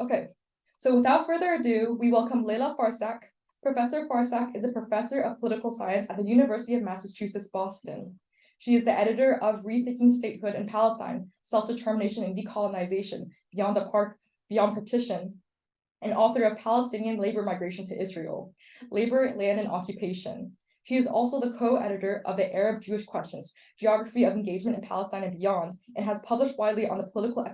Okay, so without further ado, we welcome Leila Farsakh. Professor Farsakh is a professor of political science at the University of Massachusetts, Boston. She is the editor of Rethinking Statehood in Palestine, Self-Determination and Decolonization, Beyond Partition, and author of Palestinian Labor Migration to Israel, Labor, Land, and Occupation. She is also the co-editor of the Arab-Jewish Questions, Geography of Engagement in Palestine and Beyond, and has published widely on the political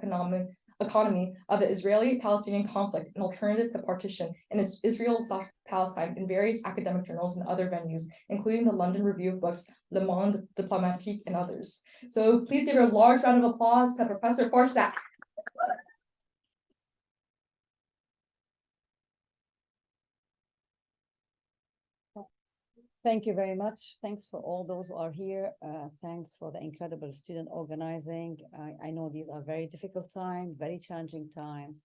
economy of the Israeli-Palestinian conflict, an alternative to partition, and Israel/Palestine in various academic journals and other venues, including the London Review of Books, Le Monde Diplomatique, and others. So please give a large round of applause to Professor Farsakh. Thank you very much. Thanks for all those who are here. Thanks for the incredible student organizing. I know these are very difficult times, very challenging times,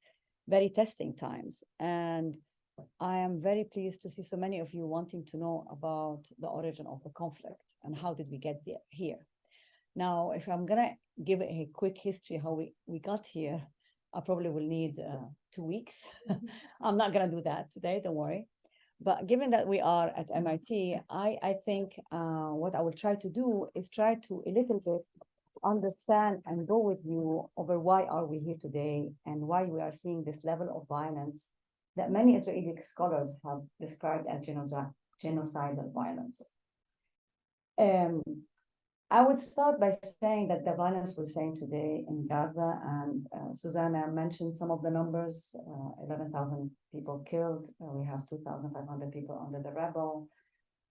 very testing times. And I am very pleased to see so many of you wanting to know about the origin of the conflict and how did we get here. Now, if I'm going to give a quick history how we got here, I probably will need 2 weeks. I'm not going to do that today, don't worry. But given that we are at MIT, I think what I will try to do is try to a little bit understand and go with you over why are we here today and why we are seeing this level of violence that many Israeli scholars have described as genocidal violence. I would start by saying that the violence we're seeing today in Gaza, and Susanna mentioned some of the numbers, 11,000 people killed. We have 2,500 people under the rebel.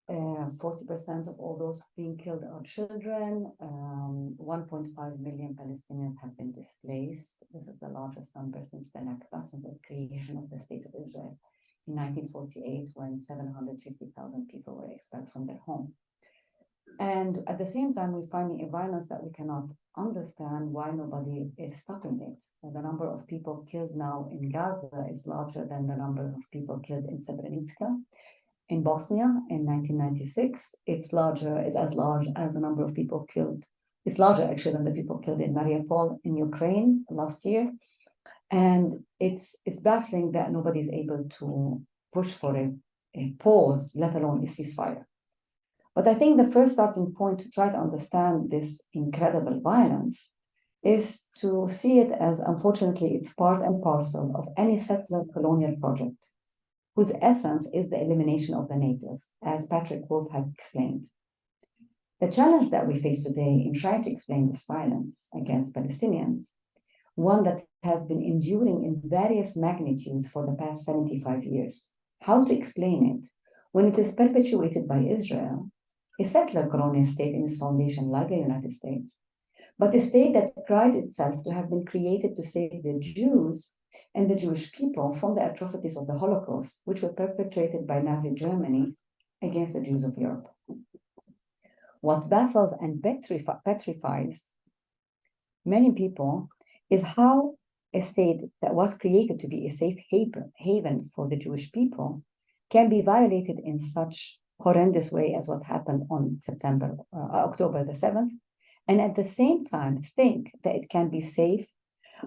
40% of all those being killed are children. 1.5 million Palestinians have been displaced. This is the largest number since the Nakba, since the creation of the State of Israel in 1948, when 750,000 people were expelled from their home. And at the same time, we're finding a violence that we cannot understand why nobody is stopping it. The number of people killed now in Gaza is larger than the number of people killed in Srebrenica. In Bosnia in 1996, it's as large as the number of people killed. It's larger actually than the people killed in Mariupol in Ukraine last year. And it's baffling that nobody's able to push for a pause, let alone a ceasefire. But I think the first starting point to try to understand this incredible violence is to see it as, unfortunately, it's part and parcel of any settler colonial project, whose essence is the elimination of the natives, as Patrick Wolf has explained. The challenge that we face today in trying to explain this violence against Palestinians, one that has been enduring in various magnitudes for the past 75 years, how to explain it when it is perpetuated by Israel, a settler colonial state in its foundation like the United States, but a state that prides itself to have been created to save the Jews and the Jewish people from the atrocities of the Holocaust, which were perpetrated by Nazi Germany against the Jews of Europe. What baffles and petrifies many people is how a state that was created to be a safe haven for the Jewish people can be violated in such horrendous way as what happened on October the 7th, and at the same time think that it can be safe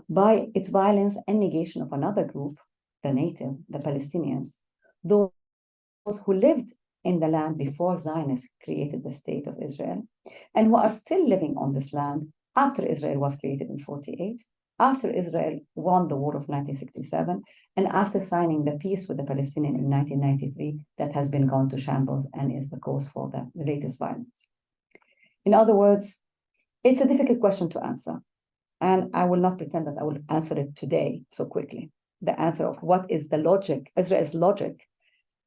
by its violence and negation of another group, the Palestinians, those who lived in the land before Zionists created the State of Israel, and who are still living on this land after Israel was created in 1948, after Israel won the war of 1967, and after signing the peace with the Palestinians in 1993 that has been gone to shambles and is the cause for the latest violence. In other words, it's a difficult question to answer, and I will not pretend that I will answer it today so quickly. The answer of what is the logic, Israel's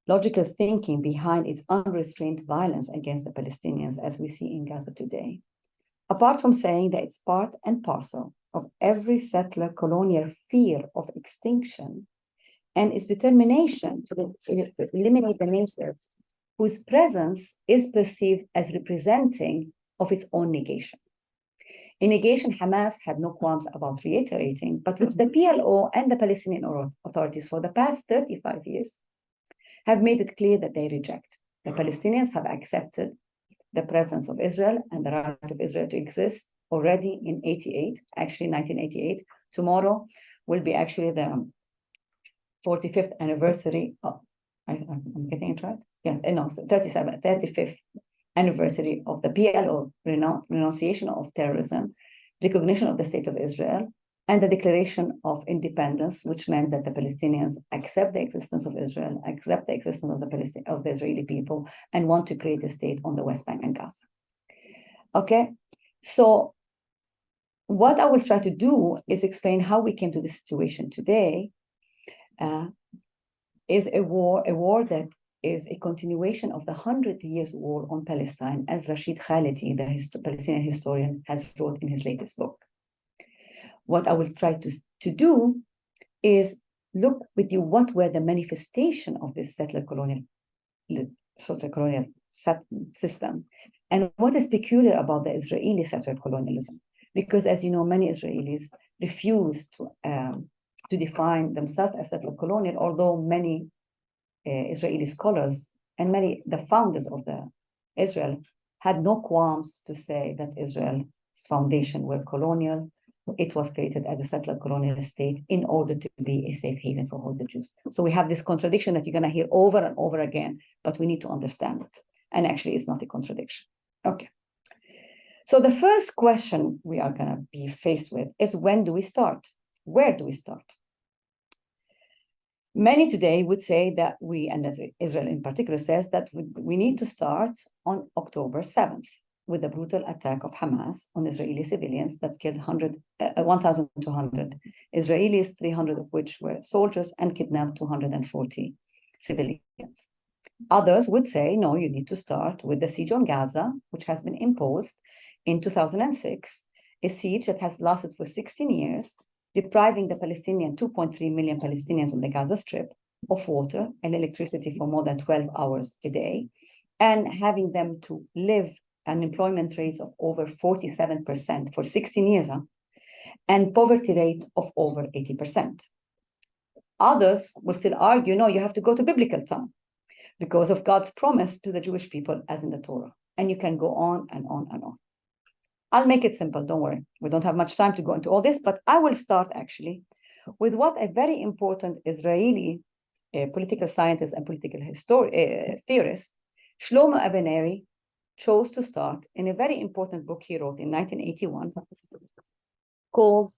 logical thinking behind its unrestrained violence against the Palestinians as we see in Gaza today. Apart from saying that it's part and parcel of every settler colonial fear of extinction and its determination to eliminate the natives whose presence is perceived as representing of its own negation. A negation Hamas had no qualms about reiterating, but which the PLO and the Palestinian authorities for the past 35 years have made it clear that they reject. The Palestinians have accepted the presence of Israel and the right of Israel to exist already in 1988. Tomorrow will be actually the 45th anniversary of, I'm getting it right? Yes, no, 35th anniversary of the PLO renunciation of terrorism, recognition of the State of Israel, and the declaration of independence, which meant that the Palestinians accept the existence of Israel, accept the existence of the Israeli people, and want to create a state on the West Bank and Gaza. Okay, so what I will try to do is explain how we came to this situation today. Is a war that is a continuation of the 100 Years War on Palestine, as Rashid Khalidi, the Palestinian historian, has wrote in his latest book. What I will try to do is look with you what were the manifestation of this settler colonial system, and what is peculiar about the Israeli settler colonialism. Because, as you know, many Israelis refuse to define themselves as settler colonial, although many Israeli scholars and the founders of Israel had no qualms to say that Israel's foundation were colonial. It was created as a settler colonial state in order to be a safe haven for all the Jews. So we have this contradiction that you're going to hear over and over again, but we need to understand it. And actually, it's not a contradiction. Okay. So the first question we are going to be faced with is, when do we start? Where do we start? Many today would say that and as Israel in particular says, that we need to start on October 7th with the brutal attack of Hamas on Israeli civilians that killed 1,200 Israelis, 300 of which were soldiers, and kidnapped 240 civilians. Others would say, no, you need to start with the siege on Gaza, which has been imposed in 2006, a siege that has lasted for 16 years, depriving the 2.3 million Palestinians in the Gaza Strip of water and electricity for more than 12 hours a day, and having them to live unemployment rates of over 47% for 16 years, and poverty rate of over 80%. Others will still argue, no, you have to go to biblical time because of God's promise to the Jewish people as in the Torah. And you can go on and on and on. I'll make it simple, don't worry. We don't have much time to go into all this, but I will start actually with what a very important Israeli political scientist and political theorist, Shlomo Aveneri, chose to start in a very important book he wrote in 1981 called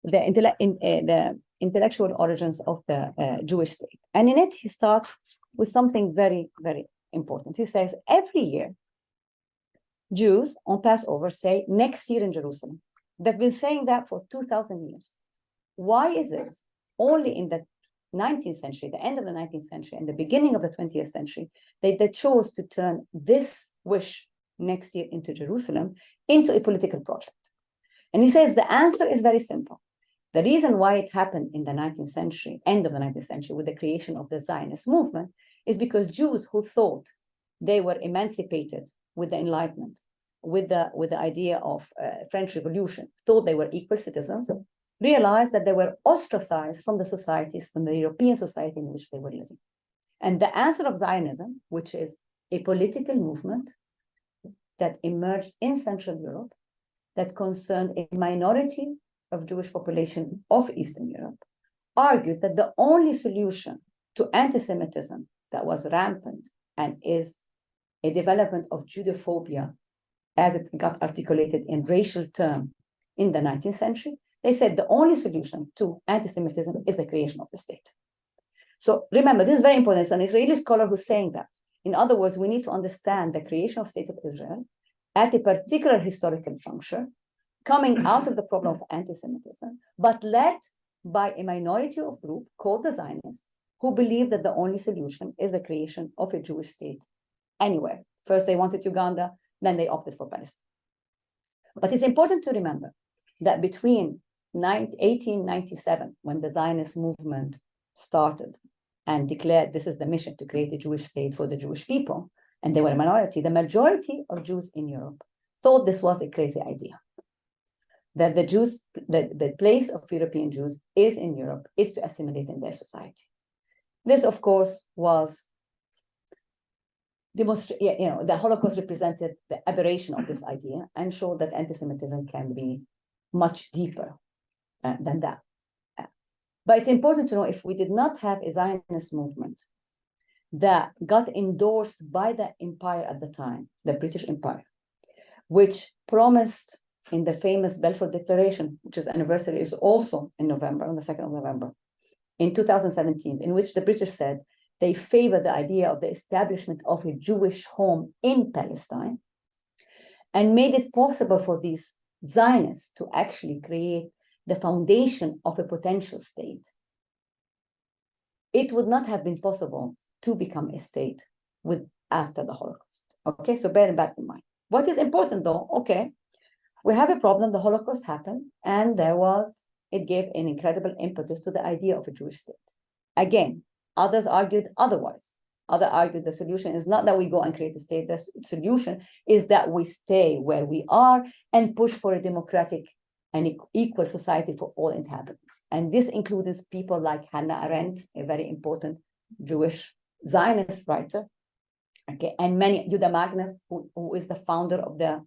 the Intellectual Origins of the Jewish State. And in it, he starts with something very, very important. He says, every year, Jews on Passover say, next year in Jerusalem. They've been saying that for 2,000 years. Why is it only in the 19th century, the end of the 19th century, and the beginning of the 20th century, they chose to turn this wish next year into Jerusalem into a political project? And he says the answer is very simple. The reason why it happened in the 19th century, end of the 19th century, with the creation of the Zionist movement, is because Jews who thought they were emancipated with the Enlightenment, with the idea of French Revolution, thought they were equal citizens, realized that they were ostracized from the societies, from the European society in which they were living. And the answer of Zionism, which is a political movement that emerged in Central Europe, that concerned a minority of Jewish population of Eastern Europe, argued that the only solution to anti-Semitism that was rampant and is a development of Judophobia as it got articulated in racial terms in the 19th century, they said the only solution to anti-Semitism is the creation of the state. So remember, this is very important. It's an Israeli scholar who's saying that. In other words, we need to understand the creation of State of Israel at a particular historical juncture, coming out of the problem of anti-Semitism, but led by a minority of group called the Zionists, who believe that the only solution is the creation of a Jewish state anywhere. First, they wanted Uganda, then they opted for Palestine. But it's important to remember that between 1897, when the Zionist movement started and declared this is the mission to create a Jewish state for the Jewish people, and they were a minority, the majority of Jews in Europe thought this was a crazy idea. That the Jews, the place of European Jews is in Europe, is to assimilate in their society. This, of course, was the Holocaust represented the aberration of this idea and showed that anti-Semitism can be much deeper than that. But it's important to know, if we did not have a Zionist movement that got endorsed by the empire at the time, the British Empire, which promised in the famous Balfour Declaration, which is anniversary is also in November, on the 2nd of November, in 2017, in which the British said they favor the idea of the establishment of a Jewish home in Palestine, and made it possible for these Zionists to actually create the foundation of a potential state. It would not have been possible to become a state after the Holocaust. Okay, so bear that in mind. What is important though, okay, we have a problem, the Holocaust happened, and it gave an incredible impetus to the idea of a Jewish state. Again, others argued otherwise. Others argued the solution is not that we go and create a state, the solution is that we stay where we are and push for a democratic and equal society for all inhabitants. And this includes people like Hannah Arendt, a very important Jewish Zionist writer, okay, and many, Judah Magnus, who is the founder of the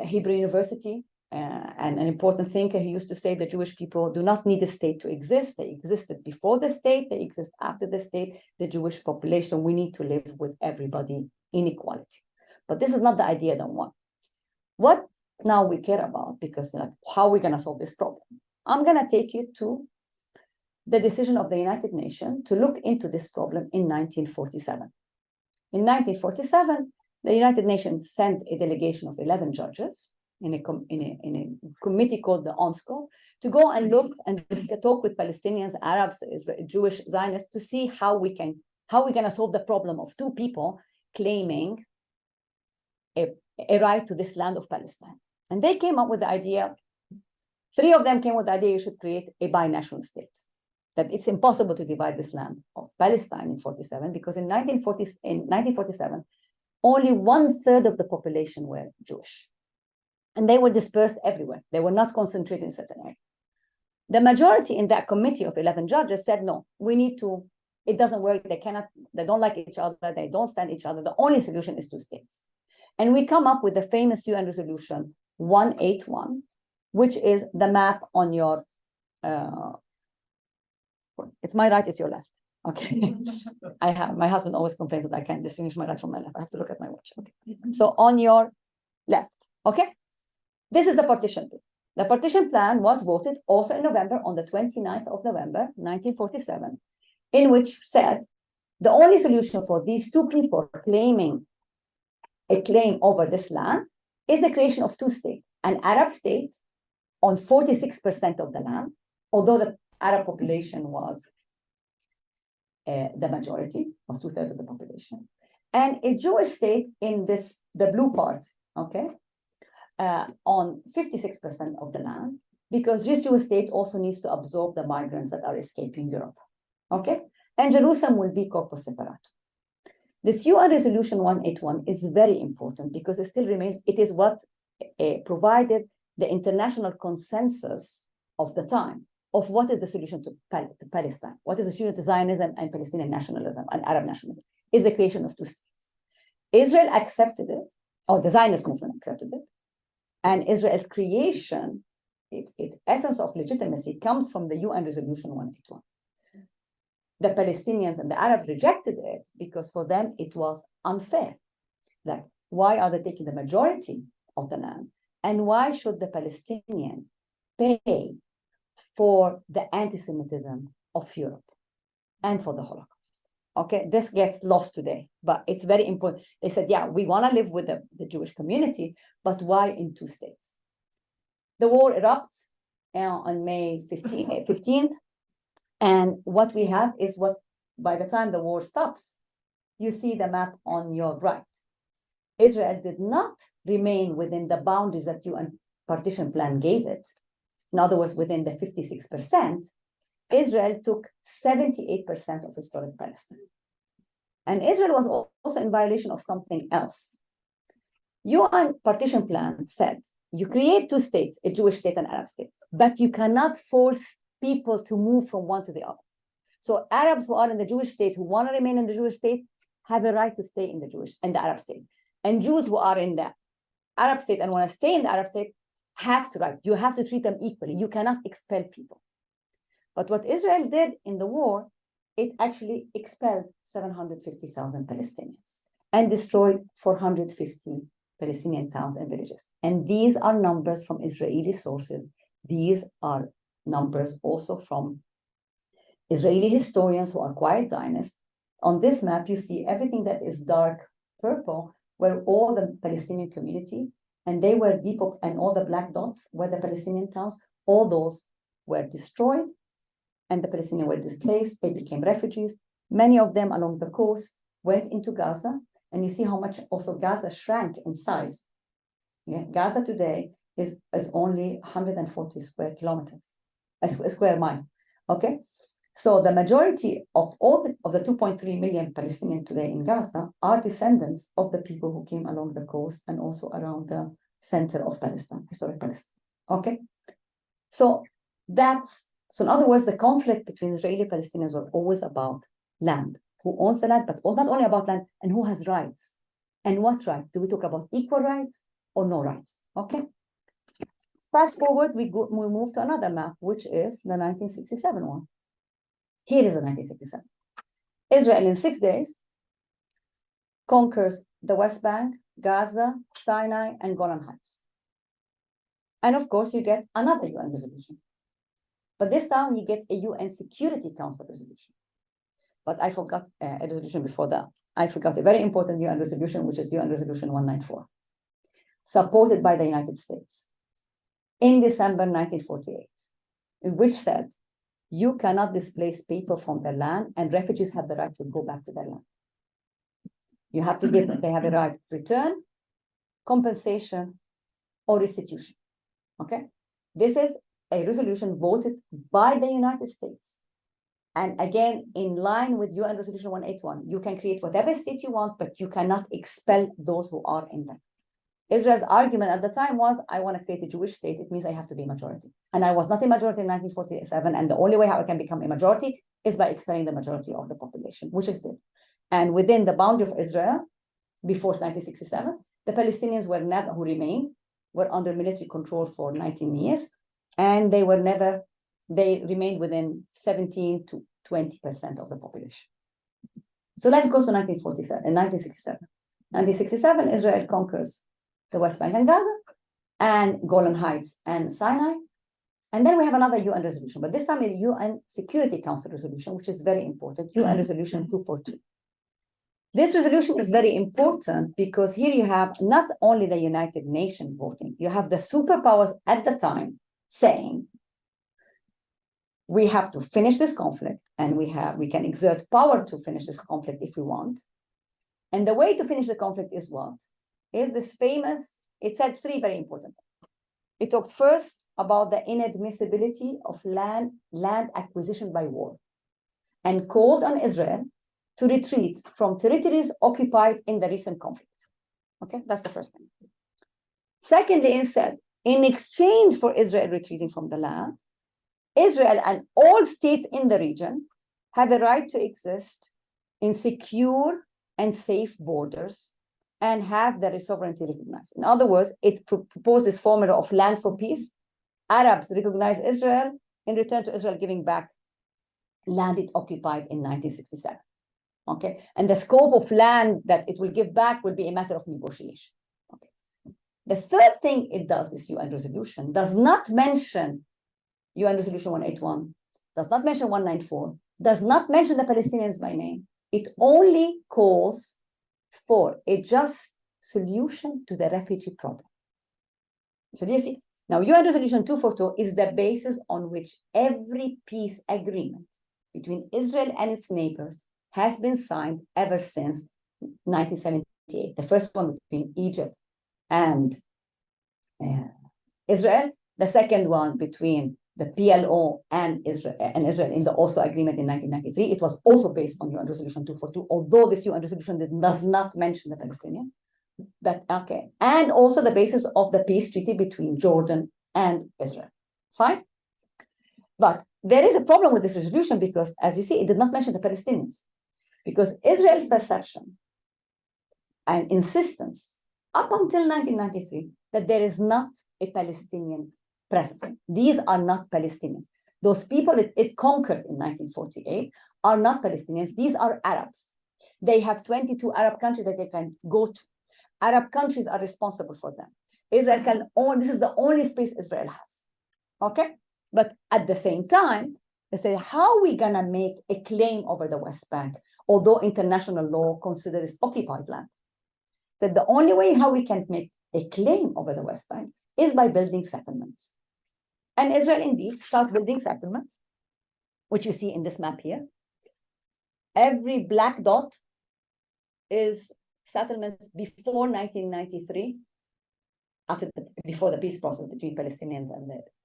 Hebrew University, and an important thinker. He used to say the Jewish people do not need a state to exist. They existed before the state, they exist after the state. The Jewish population, we need to live with everybody in equality. But this is not the idea that one. What now we care about, because how are we going to solve this problem? I'm going to take you to the decision of the United Nations to look into this problem in 1947. In 1947, the United Nations sent a delegation of 11 judges in a committee called the ONSCO to go and look and talk with Palestinians, Arabs, Jewish Zionists to see how we're going to solve the problem of two people claiming a right to this land of Palestine. And they came up with the idea, 3 of them came with the idea you should create a binational state, that it's impossible to divide this land of Palestine in 47, because in 1947, only 1/3 of the population were Jewish. And they were dispersed everywhere. They were not concentrated in certain areas. The majority in that committee of 11 judges said, no, it doesn't work. They don't like each other. They don't stand each other. The only solution is 2 states. And we come up with the famous UN resolution 181, which is the map on your, it's my right, it's your left. Okay. My husband always complains that I can't distinguish my right from my left. I have to look at my watch. Okay. So on your left, okay. This is the partition plan. The partition plan was voted also in November, on the 29th of November, 1947, in which said the only solution for these 2 people claiming a claim over this land is the creation of 2 states, an Arab state on 46% of the land, although the Arab population was the majority, was 2/3 of the population, and a Jewish state in the blue part, okay, on 56% of the land, because this Jewish state also needs to absorb the migrants that are escaping Europe, okay? And Jerusalem will be corpus separatum. This UN resolution 181 is very important because it still remains, it is what provided the international consensus of the time of what is the solution to Palestine, what is the solution to Zionism and Palestinian nationalism and Arab nationalism, is the creation of 2 states. Israel accepted it, or the Zionist movement accepted it, and Israel's creation, its essence of legitimacy comes from the UN resolution 181. The Palestinians and the Arabs rejected it because for them it was unfair. Like, why are they taking the majority of the land? And why should the Palestinian pay for the anti-Semitism of Europe and for the Holocaust? Okay, this gets lost today, but it's very important. They said, yeah, we want to live with the Jewish community, but why in 2 states? The war erupts on May 15th, and what we have is what, by the time the war stops, you see the map on your right. Israel did not remain within the boundaries that UN partition plan gave it. In other words, within the 56%, Israel took 78% of historic Palestine. And Israel was also in violation of something else. UN partition plan said, you create 2 states, a Jewish state and Arab state, but you cannot force people to move from one to the other. So Arabs who are in the Jewish state, who want to remain in the Jewish state, have a right to stay in the Arab state. And Jews who are in the Arab state and want to stay in the Arab state have to right. You have to treat them equally. You cannot expel people. But what Israel did in the war, it actually expelled 750,000 Palestinians and destroyed 450 Palestinian towns and villages. And these are numbers from Israeli sources. These are numbers also from Israeli historians who are quite Zionist. On this map, you see everything that is dark purple, where all the Palestinian community, and they were and all the black dots were the Palestinian towns, all those were destroyed, and the Palestinians were displaced. They became refugees. Many of them along the coast went into Gaza, and you see how much also Gaza shrank in size. Yeah, Gaza today is only 140 square kilometers, a square mile. Okay, so the majority of the 2.3 million Palestinians today in Gaza are descendants of the people who came along the coast and also around the center of Palestine, historic Palestine. Okay, so in other words, the conflict between Israeli and Palestinians were always about land. Who owns the land, but not only about land, and who has rights. And what right? Do we talk about equal rights or no rights? Okay. Fast forward, we move to another map, which is the 1967 one. Here is the 1967. Israel in 6 days conquers the West Bank, Gaza, Sinai, and Golan Heights. And of course, you get another UN resolution. But this time you get a UN Security Council resolution. But I forgot a resolution before that. I forgot a very important UN resolution, which is UN Resolution 194, supported by the United States in December 1948, which said, you cannot displace people from their land, and refugees have the right to go back to their land. You have to give them, they have a right of return, compensation, or restitution. Okay? This is a resolution voted by the United States. And again, in line with UN Resolution 181, you can create whatever state you want, but you cannot expel those who are in them. Israel's argument at the time was, I want to create a Jewish state. It means I have to be a majority. And I was not a majority in 1947. And the only way how I can become a majority is by expelling the majority of the population, which is did. And within the boundary of Israel, before 1967, the Palestinians who remained were under military control for 19 years. And they remained within 17 to 20% of the population. So let's go to 1967. 1967, Israel conquers the West Bank and Gaza, and Golan Heights and Sinai. And then we have another UN resolution, but this time a UN Security Council resolution, which is very important, UN Resolution 242. This resolution is very important because here you have not only the United Nations voting, you have the superpowers at the time saying, we have to finish this conflict, and we can exert power to finish this conflict if we want. And the way to finish the conflict is what? Is this famous, it said three very important things. It talked first about the inadmissibility of land acquisition by war, and called on Israel to retreat from territories occupied in the recent conflict. Okay, that's the first thing. Secondly, it said, in exchange for Israel retreating from the land, Israel and all states in the region have a right to exist in secure and safe borders and have their sovereignty recognized. In other words, it proposes formula of land for peace. Arabs recognize Israel in return to Israel giving back land it occupied in 1967. Okay, and the scope of land that it will give back will be a matter of negotiation. Okay. The third thing it does, this UN resolution, does not mention UN Resolution 181, does not mention 194, does not mention the Palestinians by name. It only calls for a just solution to the refugee problem. So do you see? Now, UN Resolution 242 is the basis on which every peace agreement between Israel and its neighbors has been signed ever since 1978. The first one between Egypt and Israel, the second one between the PLO and Israel in the Oslo Agreement in 1993. It was also based on UN Resolution 242, although this UN resolution does not mention the Palestinian. But okay, and also the basis of the peace treaty between Jordan and Israel. Fine, but there is a problem with this resolution because, as you see, it did not mention the Palestinians. Because Israel's perception and insistence up until 1993 that there is not a Palestinian presence. These are not Palestinians. Those people it conquered in 1948 are not Palestinians. These are Arabs. They have 22 Arab countries that they can go to. Arab countries are responsible for them. Israel can own, this is the only space Israel has. Okay? But at the same time, they say, how are we gonna make a claim over the West Bank, although international law considers occupied land? So the only way how we can make a claim over the West Bank is by building settlements. And Israel indeed starts building settlements, which you see in this map here. Every black dot is settlements before 1993, before the peace process between Palestinians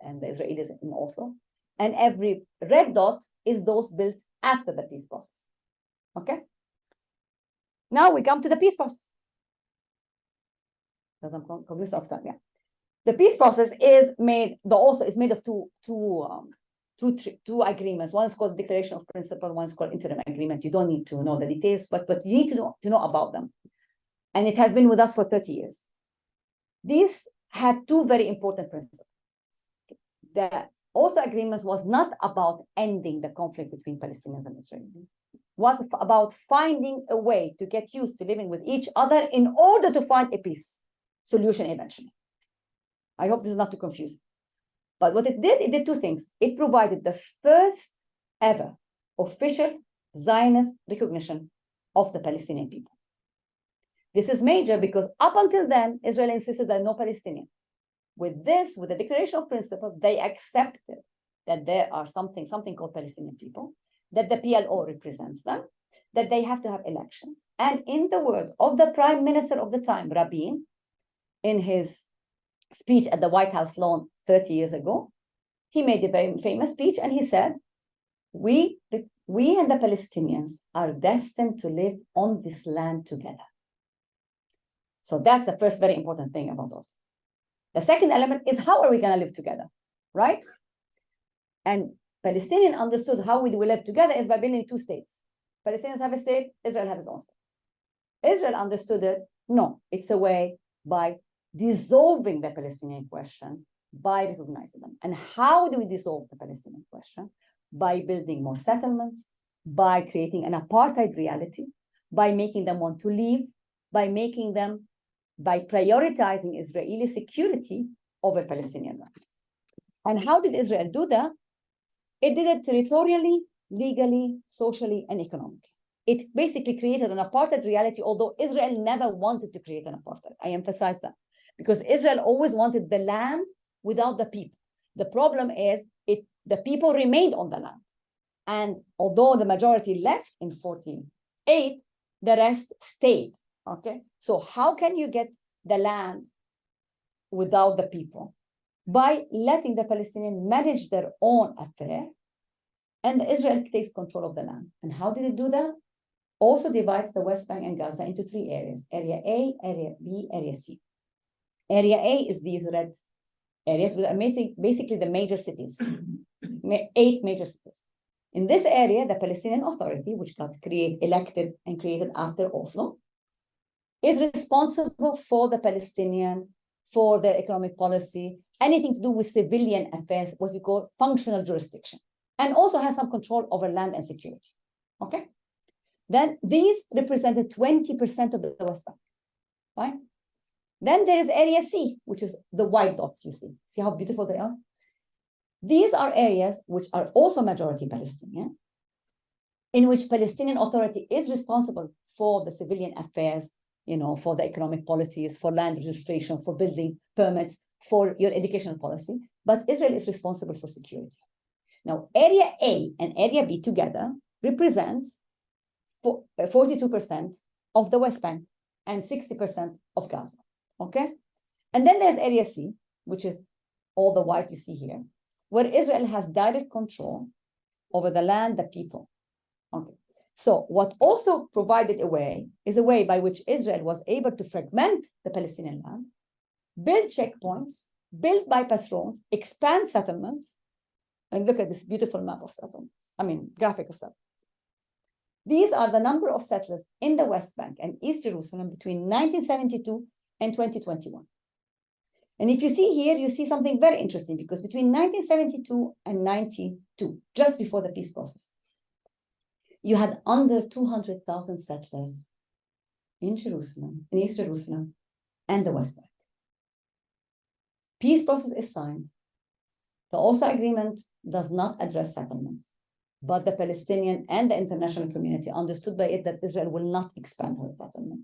and the Israelis in Oslo. And every red dot is those built after the peace process. Okay? Now we come to the peace process. Because I'm cognizant of time, yeah. The peace process is made of two agreements. One is called Declaration of Principle, one is called Interim Agreement. You don't need to know the details, but you need to know about them. And it has been with us for 30 years. These had two very important principles. The Oslo agreement was not about ending the conflict between Palestinians and Israelis. It was about finding a way to get used to living with each other in order to find a peace solution eventually. I hope this is not too confusing. But what it did two things. It provided the first ever official Zionist recognition of the Palestinian people. This is major because up until then, Israel insisted that no Palestinian. With the Declaration of Principle, they accepted that there are something called Palestinian people, that the PLO represents them, that they have to have elections. And in the word of the Prime Minister of the time, Rabin, in his speech at the White House lawn 30 years ago, he made a very famous speech and he said, we and the Palestinians are destined to live on this land together. So that's the first very important thing about Oslo. The second element is how are we going to live together, right? And Palestinians understood how we live together is by building two states. Palestinians have a state, Israel has its own state. Israel understood it, no, it's a way by dissolving the Palestinian question by recognizing them. And how do we dissolve the Palestinian question? By building more settlements, by creating an apartheid reality, by making them want to leave, by prioritizing Israeli security over Palestinian land. And how did Israel do that? It did it territorially, legally, socially, and economically. It basically created an apartheid reality, although Israel never wanted to create an apartheid. I emphasize that. Because Israel always wanted the land without the people. The problem is the people remained on the land. And although the majority left in 1948, the rest stayed. Okay, so how can you get the land without the people? By letting the Palestinians manage their own affair, and Israel takes control of the land. And how did it do that? Also divides the West Bank and Gaza into three areas: Area A, Area B, Area C. Area A is these red areas, which are basically the major cities, 8 major cities. In this area, the Palestinian Authority, which got elected and created after Oslo, is responsible for the Palestinian, for their economic policy, anything to do with civilian affairs, what we call functional jurisdiction, and also has some control over land and security. Okay? Then these represented 20% of the West Bank. Right? Then there is Area C, which is the white dots you see. See how beautiful they are? These are areas which are also majority Palestinian, in which Palestinian Authority is responsible for the civilian affairs, for the economic policies, for land registration, for building permits, for your educational policy, but Israel is responsible for security. Now, Area A and Area B together represents 42% of the West Bank and 60% of Gaza, okay? And then there's Area C, which is all the white you see here, where Israel has direct control over the land, the people, okay? So what also provided a way is a way by which Israel was able to fragment the Palestinian land, build checkpoints, build bypass roads, expand settlements, and look at this beautiful map of settlements, graphic of settlements. These are the number of settlers in the West Bank and East Jerusalem between 1972 and 2021. And if you see here, you see something very interesting, because between 1972 and 92, just before the peace process, you had under 200,000 settlers in Jerusalem, in East Jerusalem, and the West Bank. Peace process is signed. The Oslo Agreement does not address settlements, but the Palestinian and the international community understood by it that Israel will not expand her settlement.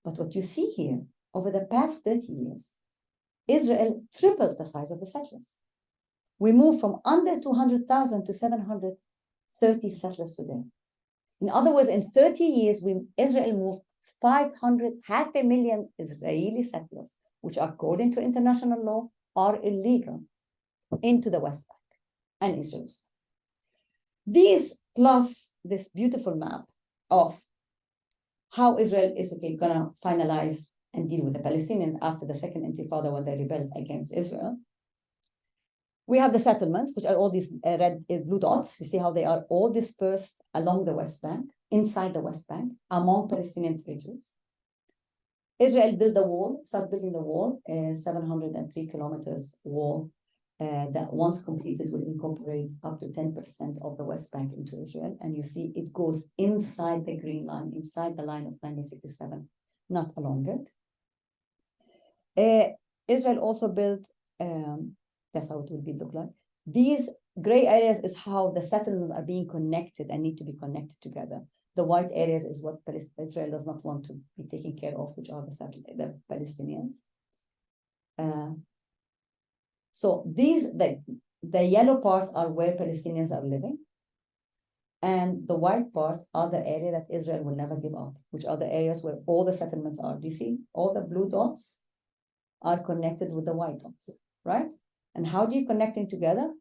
But what you see here, over the past 30 years, Israel tripled the size of the settlers. We moved from under 200,000 to 730 settlers today. In other words, in 30 years, Israel moved 500,000 Israeli settlers, which according to international law are illegal, into the West Bank and Israel. These plus this beautiful map of how Israel is going to finalize and deal with the Palestinians after the Second Intifada when they rebelled against Israel. We have the settlements, which are all these red blue dots. You see how they are all dispersed along the West Bank, inside the West Bank, among Palestinian territories. Israel built the wall, started building the wall, 703 kilometers wall that once completed will incorporate up to 10% of the West Bank into Israel. And you see it goes inside the green line, inside the line of 1967, not along it. Israel also built, that's how it will be look like. These gray areas is how the settlements are being connected and need to be connected together. The white areas is what Israel does not want to be taken care of, which are the Palestinians. So the yellow parts are where Palestinians are living. And the white parts are the area that Israel will never give up, which are the areas where all the settlements are. Do you see? All the blue dots are connected with the white dots, right? And how do you connect them together?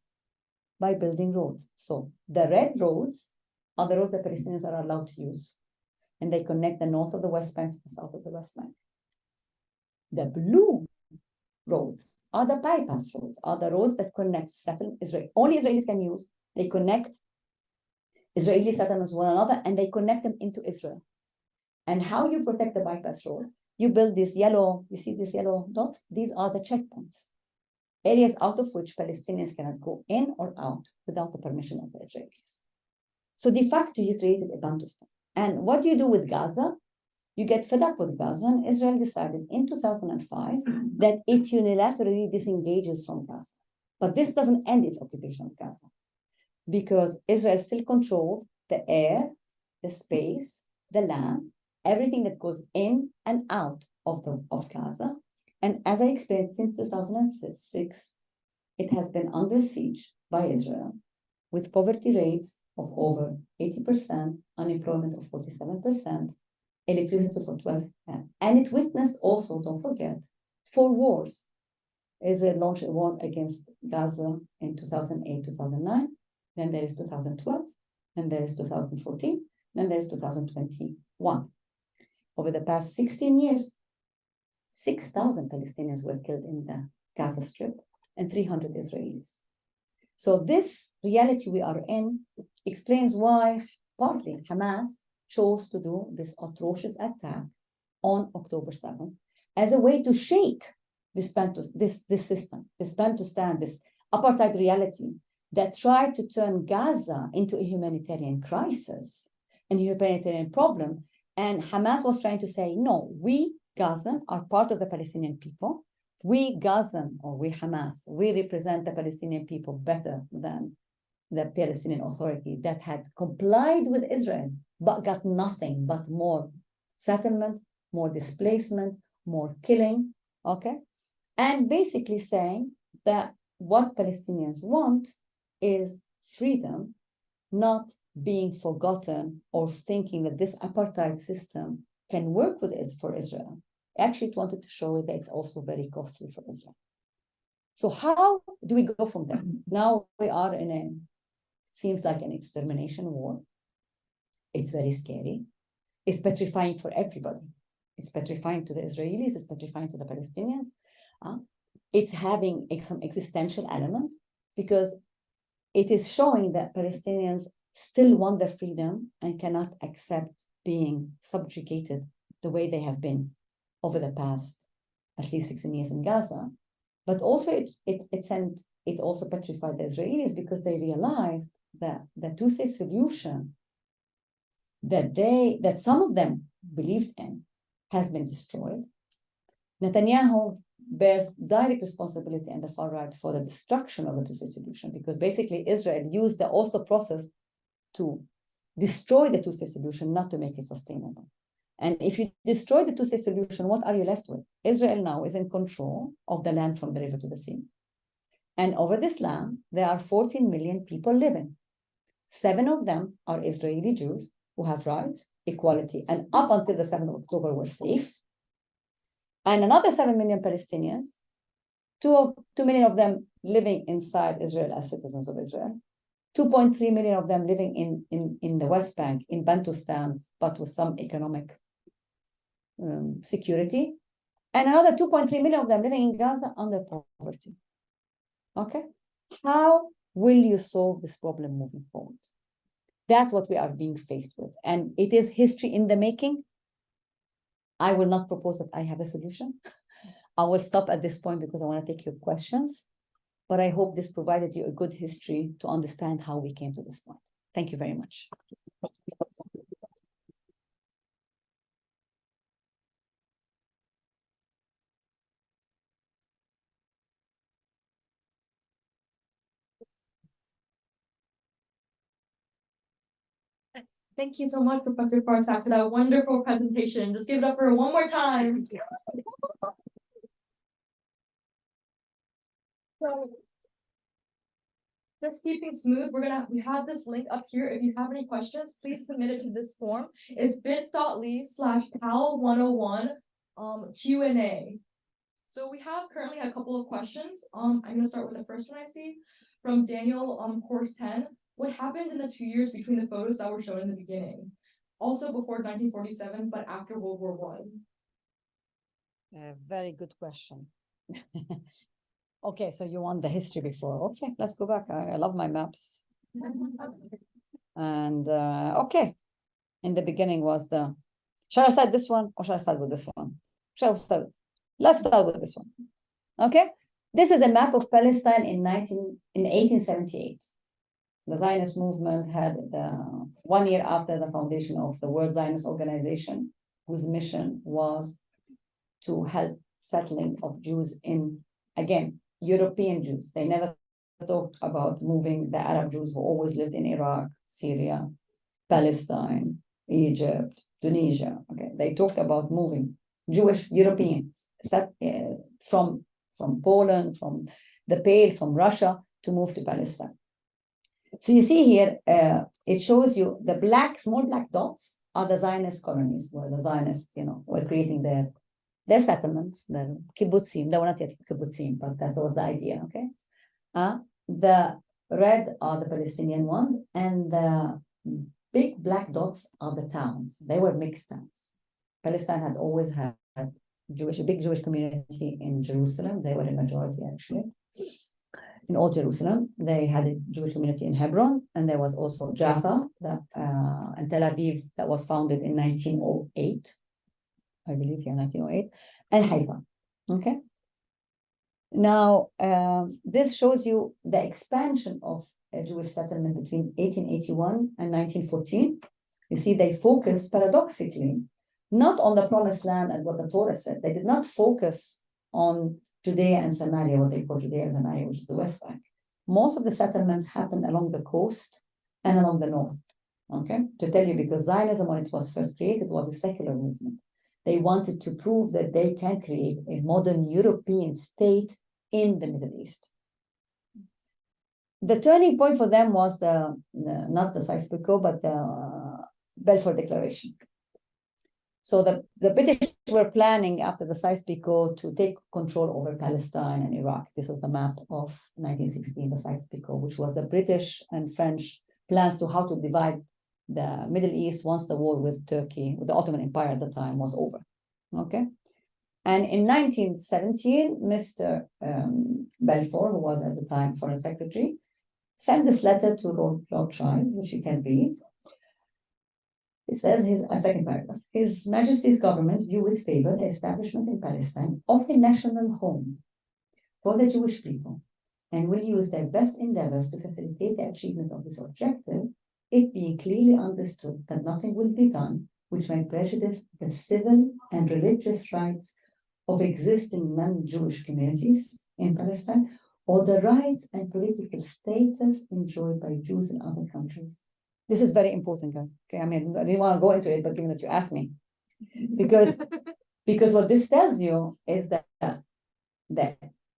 By building roads. So the red roads are the roads that Palestinians are allowed to use. And they connect the north of the West Bank to the south of the West Bank. The blue roads are the bypass roads, are the roads that connect Israel. Only Israelis can use. They connect Israeli settlements with one another, and they connect them into Israel. And how you protect the bypass road? You build this yellow, you see this yellow dots? These are the checkpoints, areas out of which Palestinians cannot go in or out without the permission of the Israelis. So de facto, you created a Bantustan. And what do you do with Gaza? You get fed up with Gaza, and Israel decided in 2005 that it unilaterally disengages from Gaza. But this doesn't end its occupation of Gaza, because Israel still controlled the air, the space, the land, everything that goes in and out of Gaza. And as I explained, since 2006, it has been under siege by Israel, with poverty rates of over 80%, unemployment of 47%, electricity for 12%. And it witnessed also, don't forget, 4 wars. Israel launched a war against Gaza in 2008, 2009. Then there is 2012, then there is 2014, then there is 2021. Over the past 16 years, 6,000 Palestinians were killed in the Gaza Strip and 300 Israelis. So this reality we are in explains why partly Hamas chose to do this atrocious attack on October 7th as a way to shake this system, this Bantustan, this apartheid reality that tried to turn Gaza into a humanitarian crisis and a humanitarian problem. And Hamas was trying to say, no, we Gazan are part of the Palestinian people. We Gazan, or we Hamas, we represent the Palestinian people better than the Palestinian Authority that had complied with Israel, but got nothing but more settlement, more displacement, more killing, okay? And basically saying that what Palestinians want is freedom, not being forgotten or thinking that this apartheid system can work with it for Israel. Actually, it wanted to show that it's also very costly for Israel. So how do we go from there? Now we are in a, seems like an extermination war. It's very scary. It's petrifying for everybody. It's petrifying to the Israelis, it's petrifying to the Palestinians. It's having some existential element because it is showing that Palestinians still want their freedom and cannot accept being subjugated the way they have been over the past at least 16 years in Gaza. But also it also petrified the Israelis because they realized that the two-state solution that some of them believed in has been destroyed. Netanyahu bears direct responsibility and the far right for the destruction of the two-state solution, because basically Israel used the Oslo process to destroy the two-state solution, not to make it sustainable. And if you destroy the two-state solution, what are you left with? Israel now is in control of the land from the river to the sea. And over this land, there are 14 million people living. 7 of them are Israeli Jews who have rights, equality, and up until the 7th of October were safe. And another 7 million Palestinians, 2 million of them living inside Israel as citizens of Israel, 2.3 million of them living in the West Bank, in Bantustans, but with some economic security, and another 2.3 million of them living in Gaza under poverty. Okay? How will you solve this problem moving forward? That's what we are being faced with. And it is history in the making. I will not propose that I have a solution. I will stop at this point because I want to take your questions. But I hope this provided you a good history to understand how we came to this point. Thank you very much. Thank you so much, Professor Farsakh, for that wonderful presentation. Just give it up for her one more time. So, just keeping smooth, we have this link up here. If you have any questions, please submit it to this form. It's bit.ly/PAL101 Q&A. So we have currently a couple of questions. I'm going to start with the first one I see from Daniel course 10. What happened in the 2 years between the photos that were shown in the beginning? Also before 1947, but after World War I. Very good question. Okay, so you want the history before. Okay, let's go back. I love my maps. And okay, in the beginning was the, shall I start this one or shall I start with this one? Let's start with this one. Okay, this is a map of Palestine in 1878. The Zionist movement had 1 year after the foundation of the World Zionist Organization, whose mission was to help settling of Jews in, again, European Jews. They never talked about moving the Arab Jews who always lived in Iraq, Syria, Palestine, Egypt, Tunisia. Okay, they talked about moving Jewish Europeans from Poland, from the Pale, from Russia, to move to Palestine. So you see here, it shows you the small black dots are the Zionist colonies, where the Zionists, were creating their settlements, the kibbutzim. They were not yet kibbutzim, but that was the idea, okay? The red are the Palestinian ones, and the big black dots are the towns. They were mixed towns. Palestine had always had a big Jewish community in Jerusalem. They were a majority, actually. In all Jerusalem, they had a Jewish community in Hebron, and there was also Jaffa and Tel Aviv that was founded in 1908. I believe, 1908, and Haifa. Okay. Now, this shows you the expansion of a Jewish settlement between 1881 and 1914. You see, they focused paradoxically not on the promised land and what the Torah said. They did not focus on Judea and Samaria, what they call Judea and Samaria, which is the West Bank. Most of the settlements happened along the coast and along the north. Okay, to tell you, because Zionism, when it was first created, was a secular movement. They wanted to prove that they can create a modern European state in the Middle East. The turning point for them was not the Sykes-Picot, but the Balfour Declaration. So the British were planning after the Sykes-Picot to take control over Palestine and Iraq. This is the map of 1916, the Sykes-Picot, which was the British and French plans to how to divide the Middle East once the war with Turkey, with the Ottoman Empire at the time, was over. Okay. And in 1917, Mr. Balfour, who was at the time Foreign Secretary, sent this letter to Rothschild, which you can read. It says a second paragraph. His Majesty's government view with favor the establishment in Palestine of a national home for the Jewish people and will use their best endeavors to facilitate the achievement of this objective, it being clearly understood that nothing will be done which may prejudice the civil and religious rights of existing non-Jewish communities in Palestine or the rights and political status enjoyed by Jews in other countries. This is very important, guys. Okay, I mean, I didn't want to go into it, but given that you asked me, because what this tells you is that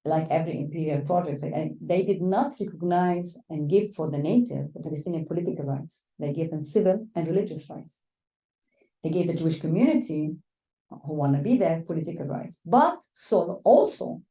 like every imperial project, they did not recognize and give for the natives the Palestinian political rights. They gave them civil and religious rights. They gave the Jewish community who want to be there political rights, but so also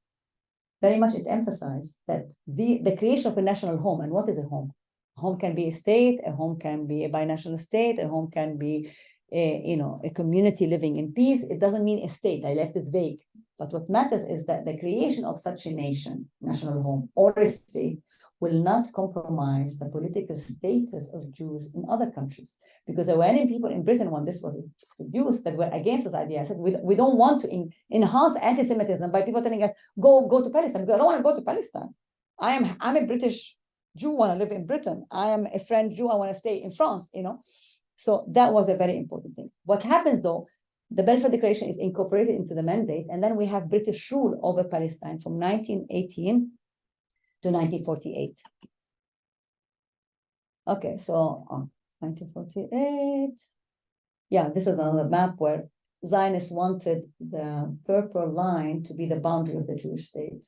very much it emphasized that the creation of a national home. And what is a home? A home can be a state, a home can be a binational state, a home can be a community living in peace. It doesn't mean a state. I left it vague. But what matters is that the creation of such a nation, national home, or a state will not compromise the political status of Jews in other countries. Because there were many people in Britain when this was introduced that were against this idea. I said, we don't want to enhance anti-Semitism by people telling us, go to Palestine, because I don't want to go to Palestine. I'm a British Jew, want to live in Britain. I am a French Jew, I want to stay in France, So that was a very important thing. What happens though, the Balfour Declaration is incorporated into the mandate, and then we have British rule over Palestine from 1918 to 1948. Okay, so 1948. Yeah, this is another map where Zionists wanted the purple line to be the boundary of the Jewish state.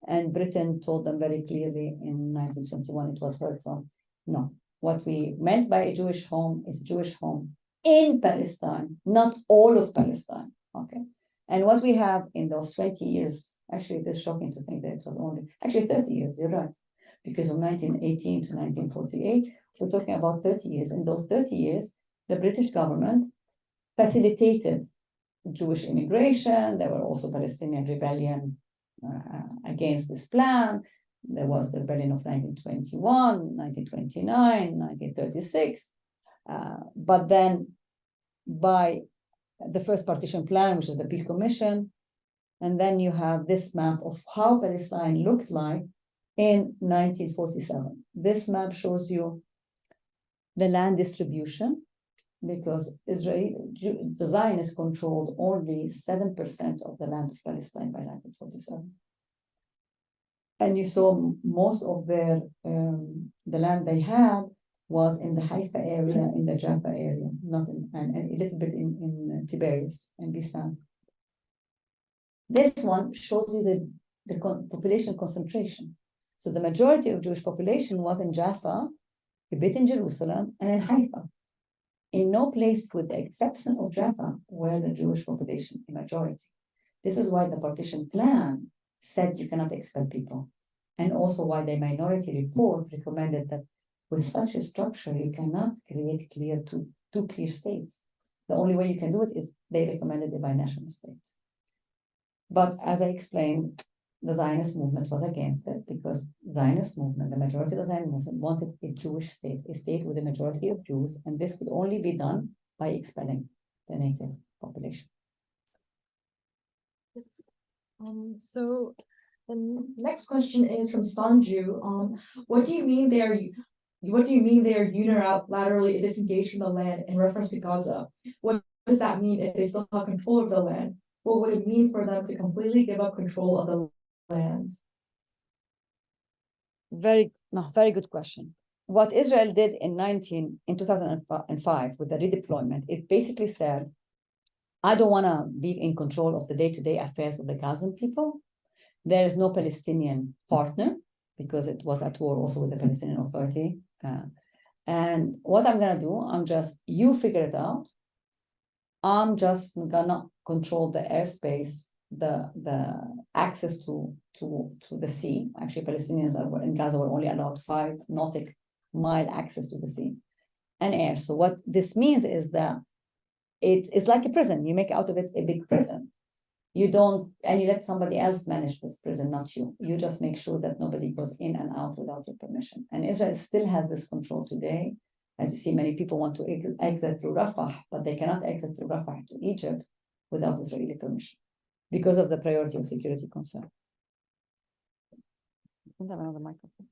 And Britain told them very clearly in 1921, it was Herzl, no, what we meant by a Jewish home is Jewish home in Palestine, not all of Palestine, okay? And what we have in those 20 years, actually, it is shocking to think that it was only, actually 30 years, you're right. Because from 1918 to 1948, we're talking about 30 years. In those 30 years, the British government facilitated Jewish immigration. There were also Palestinian rebellion against this plan. There was the rebellion of 1921, 1929, 1936. But then by the first partition plan, which is the Peace Commission, and then you have this map of how Palestine looked like in 1947. This map shows you the land distribution, because the Zionists controlled only 7% of the land of Palestine by 1947. And you saw most of the land they had was in the Haifa area, in the Jaffa area, not in, and a little bit in Tiberias and Bisan. This one shows you the population concentration. So the majority of Jewish population was in Jaffa, a bit in Jerusalem, and in Haifa. In no place, with the exception of Jaffa, were the Jewish population a majority. This is why the partition plan said you cannot expel people. And also why the minority report recommended that with such a structure, you cannot create two clear states. The only way you can do it is they recommended a binational state. But as I explained, the Zionist movement was against it because Zionist movement, the majority of the Zionist movement wanted a Jewish state, a state with a majority of Jews, and this could only be done by expelling the native population. Yes. So the next question is from Sanju. What do you mean they are unilaterally disengaged from the land in reference to Gaza? What does that mean if they still have control of the land? What would it mean for them to completely give up control of the land? Very good question. What Israel did in 2005 with the redeployment, it basically said, I don't want to be in control of the day-to-day affairs of the Gazan people. There is no Palestinian partner because it was at war also with the Palestinian Authority. And what I'm going to do, you figure it out. I'm just gonna control the airspace, the access to the sea. Actually, Palestinians in Gaza were only allowed 5 nautical mile access to the sea and air. So what this means is that it's like a prison. You make out of it a big prison. You don't, and you let somebody else manage this prison, not you. You just make sure that nobody goes in and out without your permission. And Israel still has this control today. As you see, many people want to exit through Rafah, but they cannot exit through Rafah to Egypt without Israeli permission because of the priority of security concern. I have another microphone.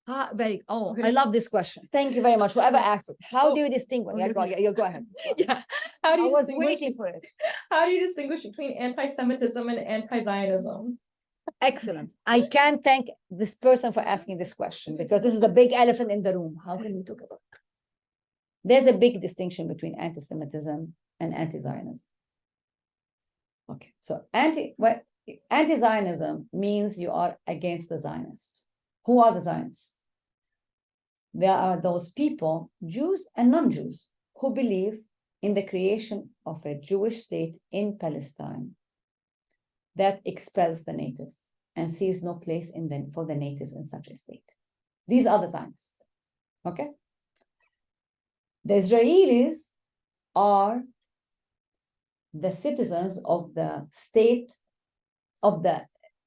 I love this question. Thank you very much. Whoever asked it. How do you distinguish? Yeah, go ahead. Yeah. How do I you was distinguish? waiting for it. How do you distinguish between anti-Semitism and anti-Zionism? Excellent. I can't thank this person for asking this question because this is a big elephant in the room. How can we talk about it? There's a big distinction between anti-Semitism and anti-Zionism. Okay, so anti-Zionism means you are against the Zionists. Who are the Zionists? There are those people, Jews and non-Jews, who believe in the creation of a Jewish state in Palestine that expels the natives and sees no place for the natives in such a state. These are the Zionists, okay? The Israelis are the citizens of the state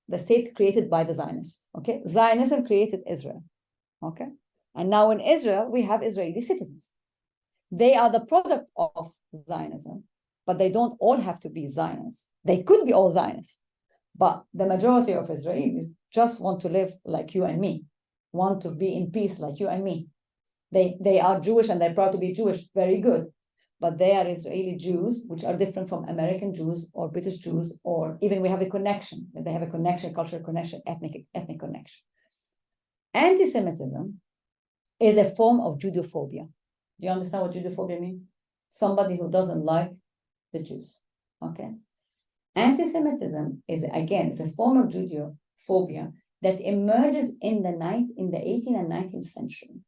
the state created by the Zionists, okay? Zionism created Israel, okay? And now in Israel, we have Israeli citizens. They are the product of Zionism, but they don't all have to be Zionists. They could be all Zionists, but the majority of Israelis just want to live like you and me, want to be in peace like you and me. They are Jewish and they're proud to be Jewish, very good. But they are Israeli Jews, which are different from American Jews or British Jews, or even we have a connection. They have a connection, cultural connection, ethnic connection. Anti-Semitism is a form of Judeophobia. Do you understand what Judeophobia means? Somebody who doesn't like the Jews, okay? Anti-Semitism is, again, it's a form of Judeophobia that emerges in the 18th and 19th century,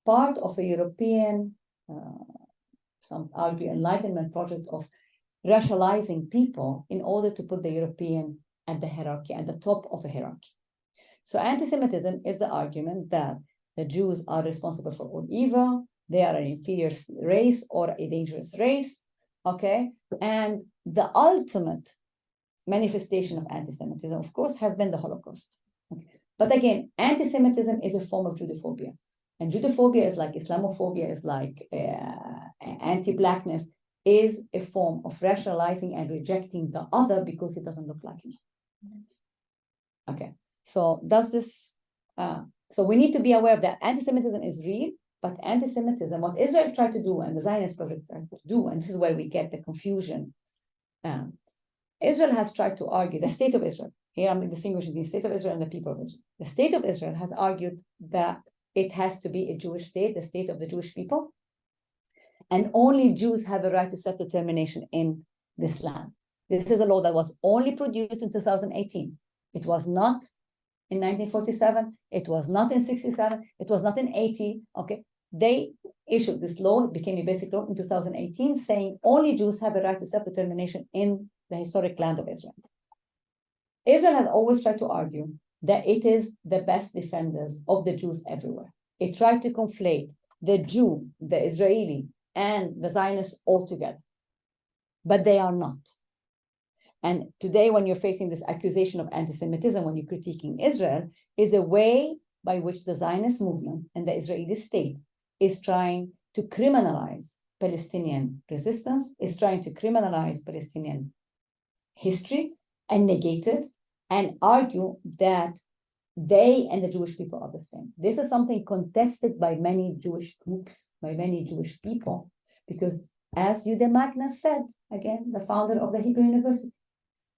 part of a European, some argue, Enlightenment project of racializing people in order to put the European at the hierarchy, at the top of a hierarchy. So anti-Semitism is the argument that the Jews are responsible for all evil, they are an inferior race or a dangerous race, okay? And the ultimate manifestation of anti-Semitism, of course, has been the Holocaust. Okay? But again, anti-Semitism is a form of Judeophobia. And Judeophobia is like Islamophobia, is like anti-Blackness, is a form of rationalizing and rejecting the other because it doesn't look like me. Okay, so so we need to be aware that anti-Semitism is real, but anti-Semitism, what Israel tried to do and the Zionist project tried to do, and this is where we get the confusion, Israel has tried to argue, the state of Israel, here I'm distinguishing the state of Israel and the people of Israel. The state of Israel has argued that it has to be a Jewish state, the state of the Jewish people, and only Jews have a right to self-determination in this land. This is a law that was only produced in 2018. It was not in 1947, it was not in 67, it was not in 80, okay? They issued this law, it became a basic law in 2018, saying only Jews have a right to self-determination in the historic land of Israel. Israel has always tried to argue that it is the best defenders of the Jews everywhere. It tried to conflate the Jew, the Israeli, and the Zionists all together, but they are not. And today, when you're facing this accusation of anti-Semitism, when you're critiquing Israel, is a way by which the Zionist movement and the Israeli state is trying to criminalize Palestinian resistance, is trying to criminalize Palestinian history and negate it, and argue that they and the Jewish people are the same. This is something contested by many Jewish groups, by many Jewish people, because as Yehuda Magna said, again, the founder of the Hebrew University,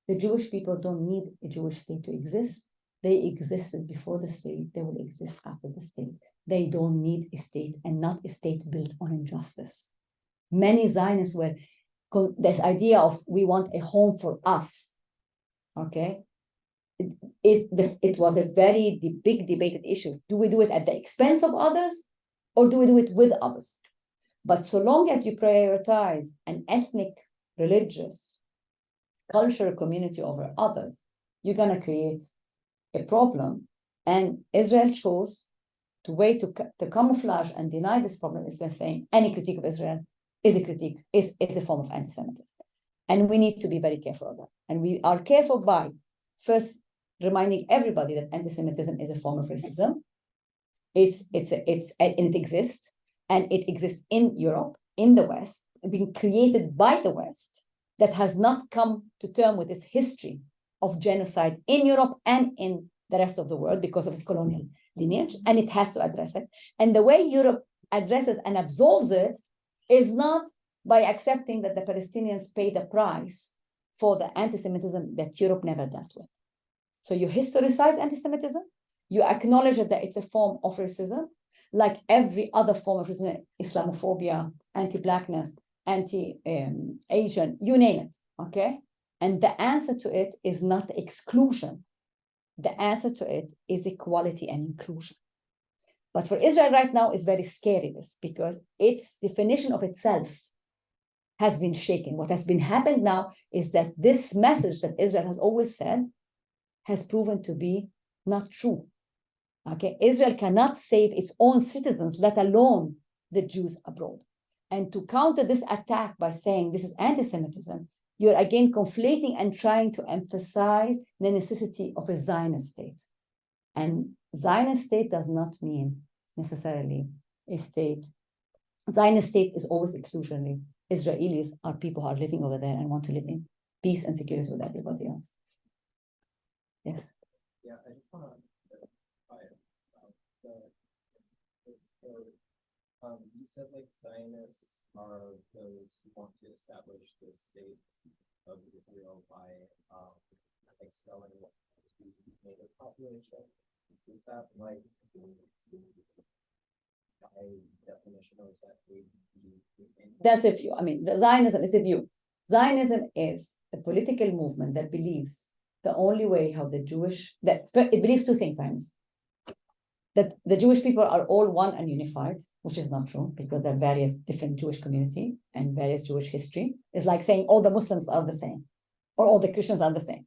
the Jewish people don't need a Jewish state to exist. They existed before the state, they will exist after the state. They don't need a state, and not a state built on injustice. Many Zionists were, this idea of we want a home for us, okay? It was a very big debated issue. Do we do it at the expense of others, or do we do it with others? But so long as you prioritize an ethnic, religious, cultural community over others, you're going to create a problem. And Israel chose to camouflage and deny this problem is by saying any critique of Israel is a critique, is a form of anti-Semitism. And we need to be very careful of that. And we are careful by first reminding everybody that anti-Semitism is a form of racism. It exists, and it exists in Europe, in the West, being created by the West, that has not come to terms with its history of genocide in Europe and in the rest of the world because of its colonial lineage, and it has to address it. And the way Europe addresses and absolves it is not by accepting that the Palestinians paid a price for the anti-Semitism that Europe never dealt with. So you historicize anti-Semitism, you acknowledge that it's a form of racism, like every other form of racism, Islamophobia, anti-Blackness, anti-Asian, you name it, okay? And the answer to it is not exclusion. The answer to it is equality and inclusion. But for Israel right now, it's very scary, this, because its definition of itself has been shaken. What has been happened now is that this message that Israel has always said has proven to be not true. Okay, Israel cannot save its own citizens, let alone the Jews abroad. And to counter this attack by saying this is anti-Semitism, you're again conflating and trying to emphasize the necessity of a Zionist state. And Zionist state does not mean necessarily a state. Zionist state is always exclusionary. Israelis are people who are living over there and want to live in peace and security with everybody else. Yes. Yeah, I just want to you said like Zionists are those who want to establish the state of Israel by expelling the native population. Is that like by definition, or is that that's a view? I mean, the Zionism is a view. Zionism is a political movement that believes the only way how the Jewish, that it believes two things, Zionism. That the Jewish people are all one and unified, which is not true, because there are various different Jewish community and various Jewish history. It's like saying all the Muslims are the same, or all the Christians are the same.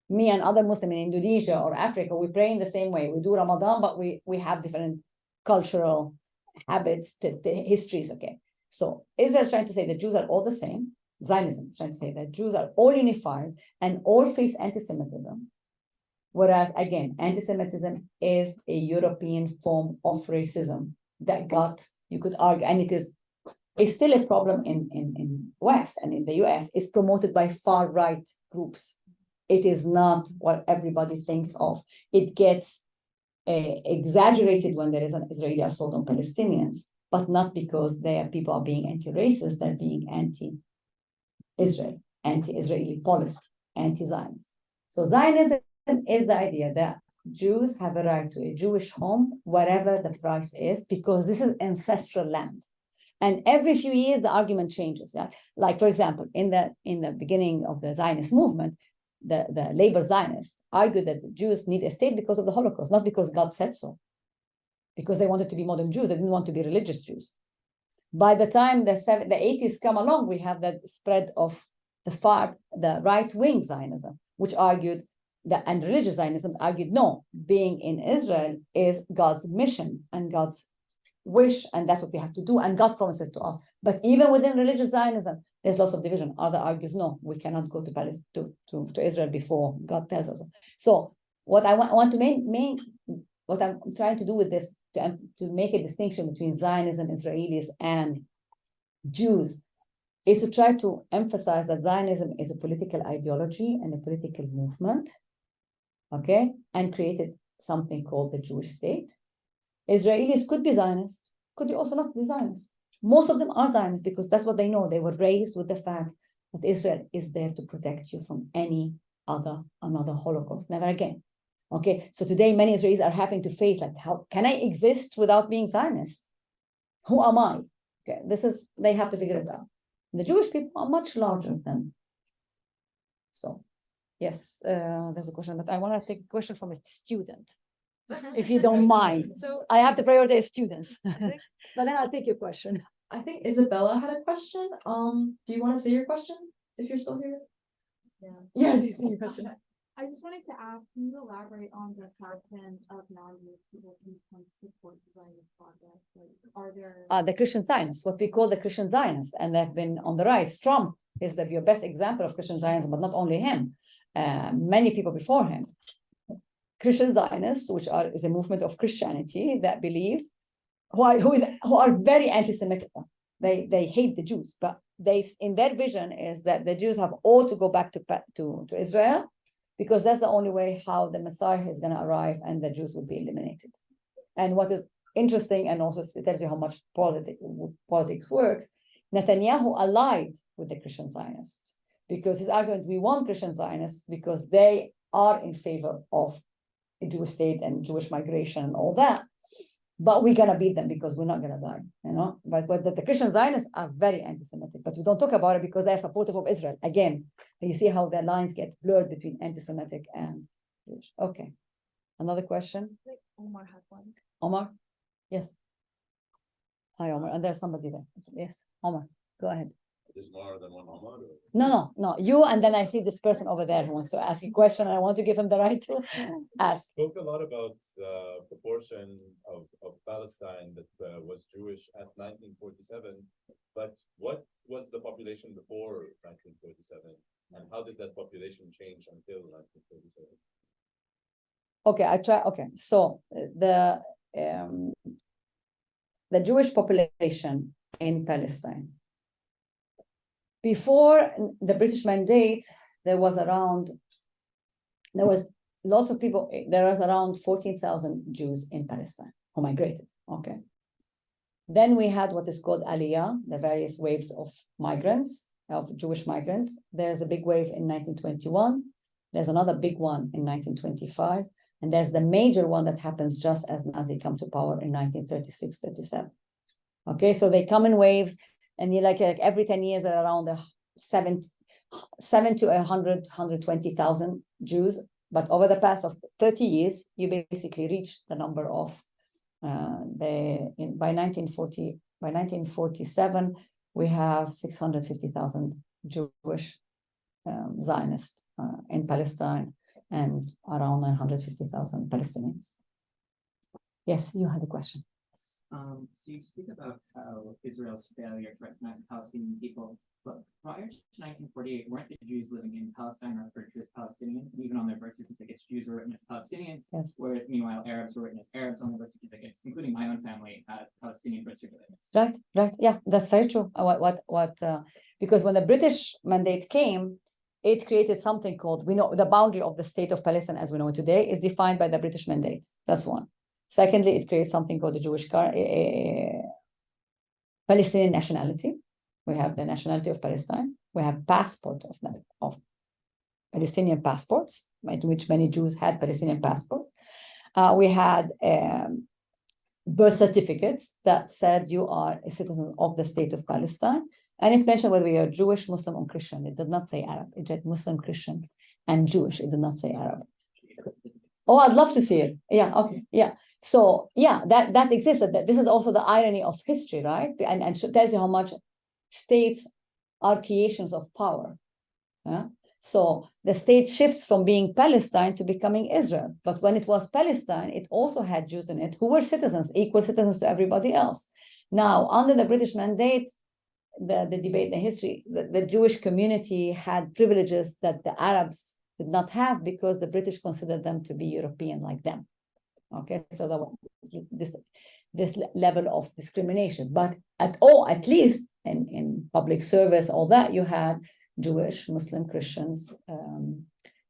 Me and other Muslims in Indonesia or Africa, we pray in the same way. We do Ramadan, but we have different cultural habits, the history is okay. So Israel is trying to say that Jews are all the same. Zionism is trying to say that Jews are all unified and all face anti-Semitism. Whereas, again, anti-Semitism is a European form of racism that you could argue, and it's still a problem in West and in the US, is promoted by far-right groups. It is not what everybody thinks of. It gets exaggerated when there is an Israeli assault on Palestinians, but not because people are being anti-racist, they're being anti-Israel, anti-Israeli policy, anti-Zionist. So Zionism is the idea that Jews have a right to a Jewish home, whatever the price is, because this is ancestral land. And every few years, the argument changes. Yeah? Like, for example, in the beginning of the Zionist movement, the labor Zionists argued that the Jews need a state because of the Holocaust, not because God said so, because they wanted to be modern Jews. They didn't want to be religious Jews. By the time the 80s come along, we have the spread of the right-wing Zionism, which argued and religious Zionism argued, no, being in Israel is God's mission and God's wish, and that's what we have to do, and God promises to us. But even within religious Zionism, there's lots of division. Other argues, no, we cannot go to Palestine, to Israel before God tells us. So what I want to what I'm trying to do with this, to make a distinction between Zionism, Israelis, and Jews, is to try to emphasize that Zionism is a political ideology and a political movement, okay, and created something called the Jewish state. Israelis could be Zionists, could also not be Zionists. Most of them are Zionists because that's what they know. They were raised with the fact that Israel is there to protect you from another Holocaust, never again. Okay, so today many Israelis are having to face, like, how can I exist without being Zionist? Who am I? Okay, they have to figure it out. The Jewish people are much larger than. So, yes, there's a question, but I want to take a question from a student, if you don't mind. So I have to prioritize students, but then I'll take your question. I think Isabella had a question. Do you want to say your question if you're still here? Yeah. Yeah, do you see your question? I just wanted to ask, can you elaborate on the pattern of non-Jewish people who come to support Zionist project? Like, are there The Christian Zionists, what we call the Christian Zionists, and they've been on the rise. Trump is your best example of Christian Zionism, but not only him, many people before him. Christian Zionists, which is a movement of Christianity that believe, who are very anti-Semitic. They hate the Jews, but in their vision is that the Jews have all to go back to Israel, because that's the only way how the Messiah is going to arrive and the Jews will be eliminated. And what is interesting, and also it tells you how much politics works, Netanyahu allied with the Christian Zionists, because his argument, we want Christian Zionists because they are in favor of a Jewish state and Jewish migration and all that. But we're going to beat them because we're not going to die, you know. But the Christian Zionists are very anti-Semitic, but we don't talk about it because they're supportive of Israel. Again, you see how the lines get blurred between anti-Semitic and Jewish. Okay. Another question? Omar has one. Omar? Yes. Hi, Omar. And there's somebody there. Yes, Omar, go ahead. There's more than one Omar? No. You, and then I see this person over there who wants to ask a question, and I want to give him the right to ask. Spoke a lot about the proportion of Palestine that was Jewish at 1947, but what was the population before 1947, and how did that population change until 1947? Okay, so the Jewish population in Palestine, before the British Mandate, there was lots of people. There was around 14,000 Jews in Palestine who migrated. Okay. Then we had what is called Aliyah, the various waves of migrants, of Jewish migrants. There's a big wave in 1921. There's another big one in 1925. And there's the major one that happens just as Nazi come to power in 1936-37. Okay, so they come in waves. And you like every 10 years are around 7 to 120,000 Jews. But over the past of 30 years, you basically reach the number of by 1947, we have 650,000 Jewish Zionists in Palestine and around 950,000 Palestinians. Yes, you had a question. So you speak about how Israel's failure to recognize Palestinian people, but prior to 1948, weren't the Jews living in Palestine referred to as Palestinians? And even on their birth certificates, Jews were written as Palestinians, yes. Whereas meanwhile Arabs were written as Arabs on their birth certificates, including my own family had Palestinian birth certificates. Right, yeah, that's very true. Because when the British Mandate came, it created something called, we know the boundary of the state of Palestine as we know it today is defined by the British Mandate. That's one. Secondly, it creates something called the Jewish Palestinian nationality. We have the nationality of Palestine. We have passport of Palestinian passports, in which many Jews had Palestinian passports. We had birth certificates that said you are a citizen of the state of Palestine. And it mentioned whether you are Jewish, Muslim, or Christian. It did not say Arab. It said Muslim, Christian, and Jewish. It did not say Arab. Oh, I'd love to see it. Yeah, okay, yeah. So, yeah, that existed. This is also the irony of history, right? And tells you how much states are creations of power. Yeah? So the state shifts from being Palestine to becoming Israel. But when it was Palestine, it also had Jews in it who were citizens, equal citizens to everybody else. Now, under the British Mandate, the debate, the history, the Jewish community had privileges that the Arabs did not have because the British considered them to be European like them. Okay, so there was this level of discrimination. But at least in public service, all that, you had Jewish, Muslim, Christians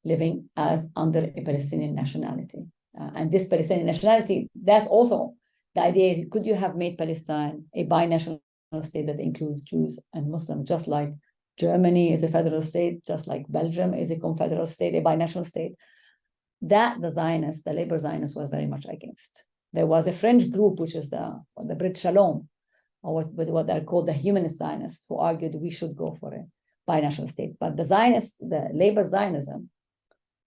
living as under a Palestinian nationality. And this Palestinian nationality, that's also the idea, could you have made Palestine a binational state that includes Jews and Muslims, just like Germany is a federal state, just like Belgium is a confederal state, a binational state. That the Zionists, the labor Zionists, was very much against. There was a French group, which is the Brit Shalom, or what they're called the humanist Zionists, who argued we should go for a binational state. But the Zionists, the labor Zionism,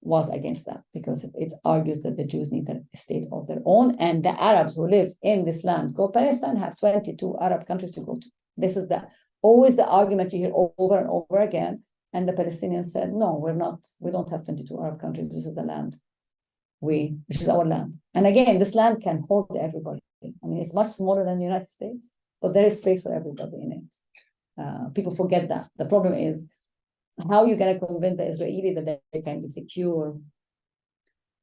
was against that because it argues that the Jews need a state of their own, and the Arabs who live in this land, called Palestine, have 22 Arab countries to go to. This is always the argument you hear over and over again. And the Palestinians said, no, we don't have 22 Arab countries. This is the land. Which is our land. And again, this land can hold everybody. I mean, it's much smaller than the United States, but there is space for everybody in it. People forget that. The problem is how you're going to convince the Israeli that they can be secure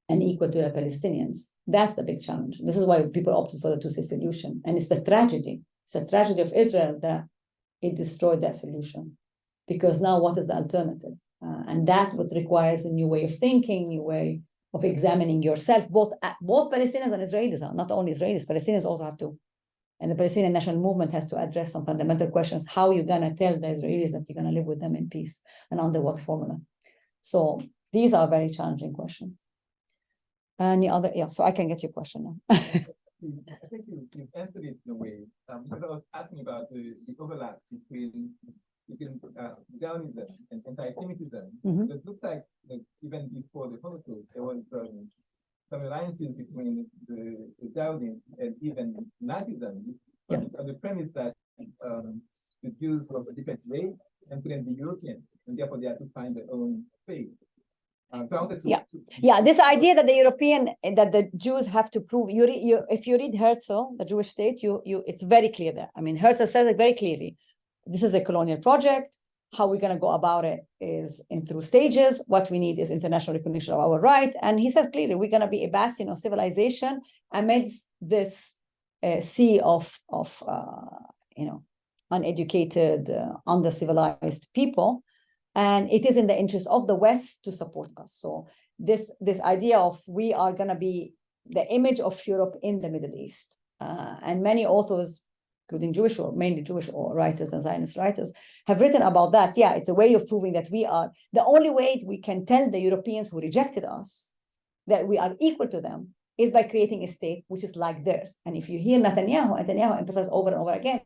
and equal to the Palestinians. That's the big challenge. This is why people opted for the two-state solution. And it's the tragedy. It's a tragedy of Israel that it destroyed that solution. Because now what is the alternative? And that what requires a new way of thinking, new way of examining yourself. Both Palestinians and Israelis are, not only Israelis, Palestinians also have to. And the Palestinian national movement has to address some fundamental questions. How are you going to tell the Israelis that you're going to live with them in peace and under what formula? So these are very challenging questions. Any other, yeah, so I can get your question now. I think you answered it in a way, because I was asking about the overlap between Zionism and anti-Semitism. Mhm. It looks like even before the Holocaust, there was some alliances between the Zionists and even Nazism, Yeah. on the premise that the Jews were of a different race and couldn't be European, and therefore they had to find their own space. So I wanted to, Yeah. Yeah, this idea that the Jews have to prove, if you read Herzl, the Jewish state, it's very clear there. I mean, Herzl says it very clearly. This is a colonial project. How we're going to go about it is through stages. What we need is international recognition of our right. And he says clearly, we're going to be a bastion of civilization amidst this sea of uneducated, under-civilized people. And it is in the interest of the West to support us. So this idea of we are going to be the image of Europe in the Middle East. And many authors, including Jewish or mainly Jewish or writers and Zionist writers, have written about that. Yeah, it's a way of proving that we are, the only way we can tell the Europeans who rejected us that we are equal to them is by creating a state which is like theirs. And if you hear Netanyahu emphasizes over and over again,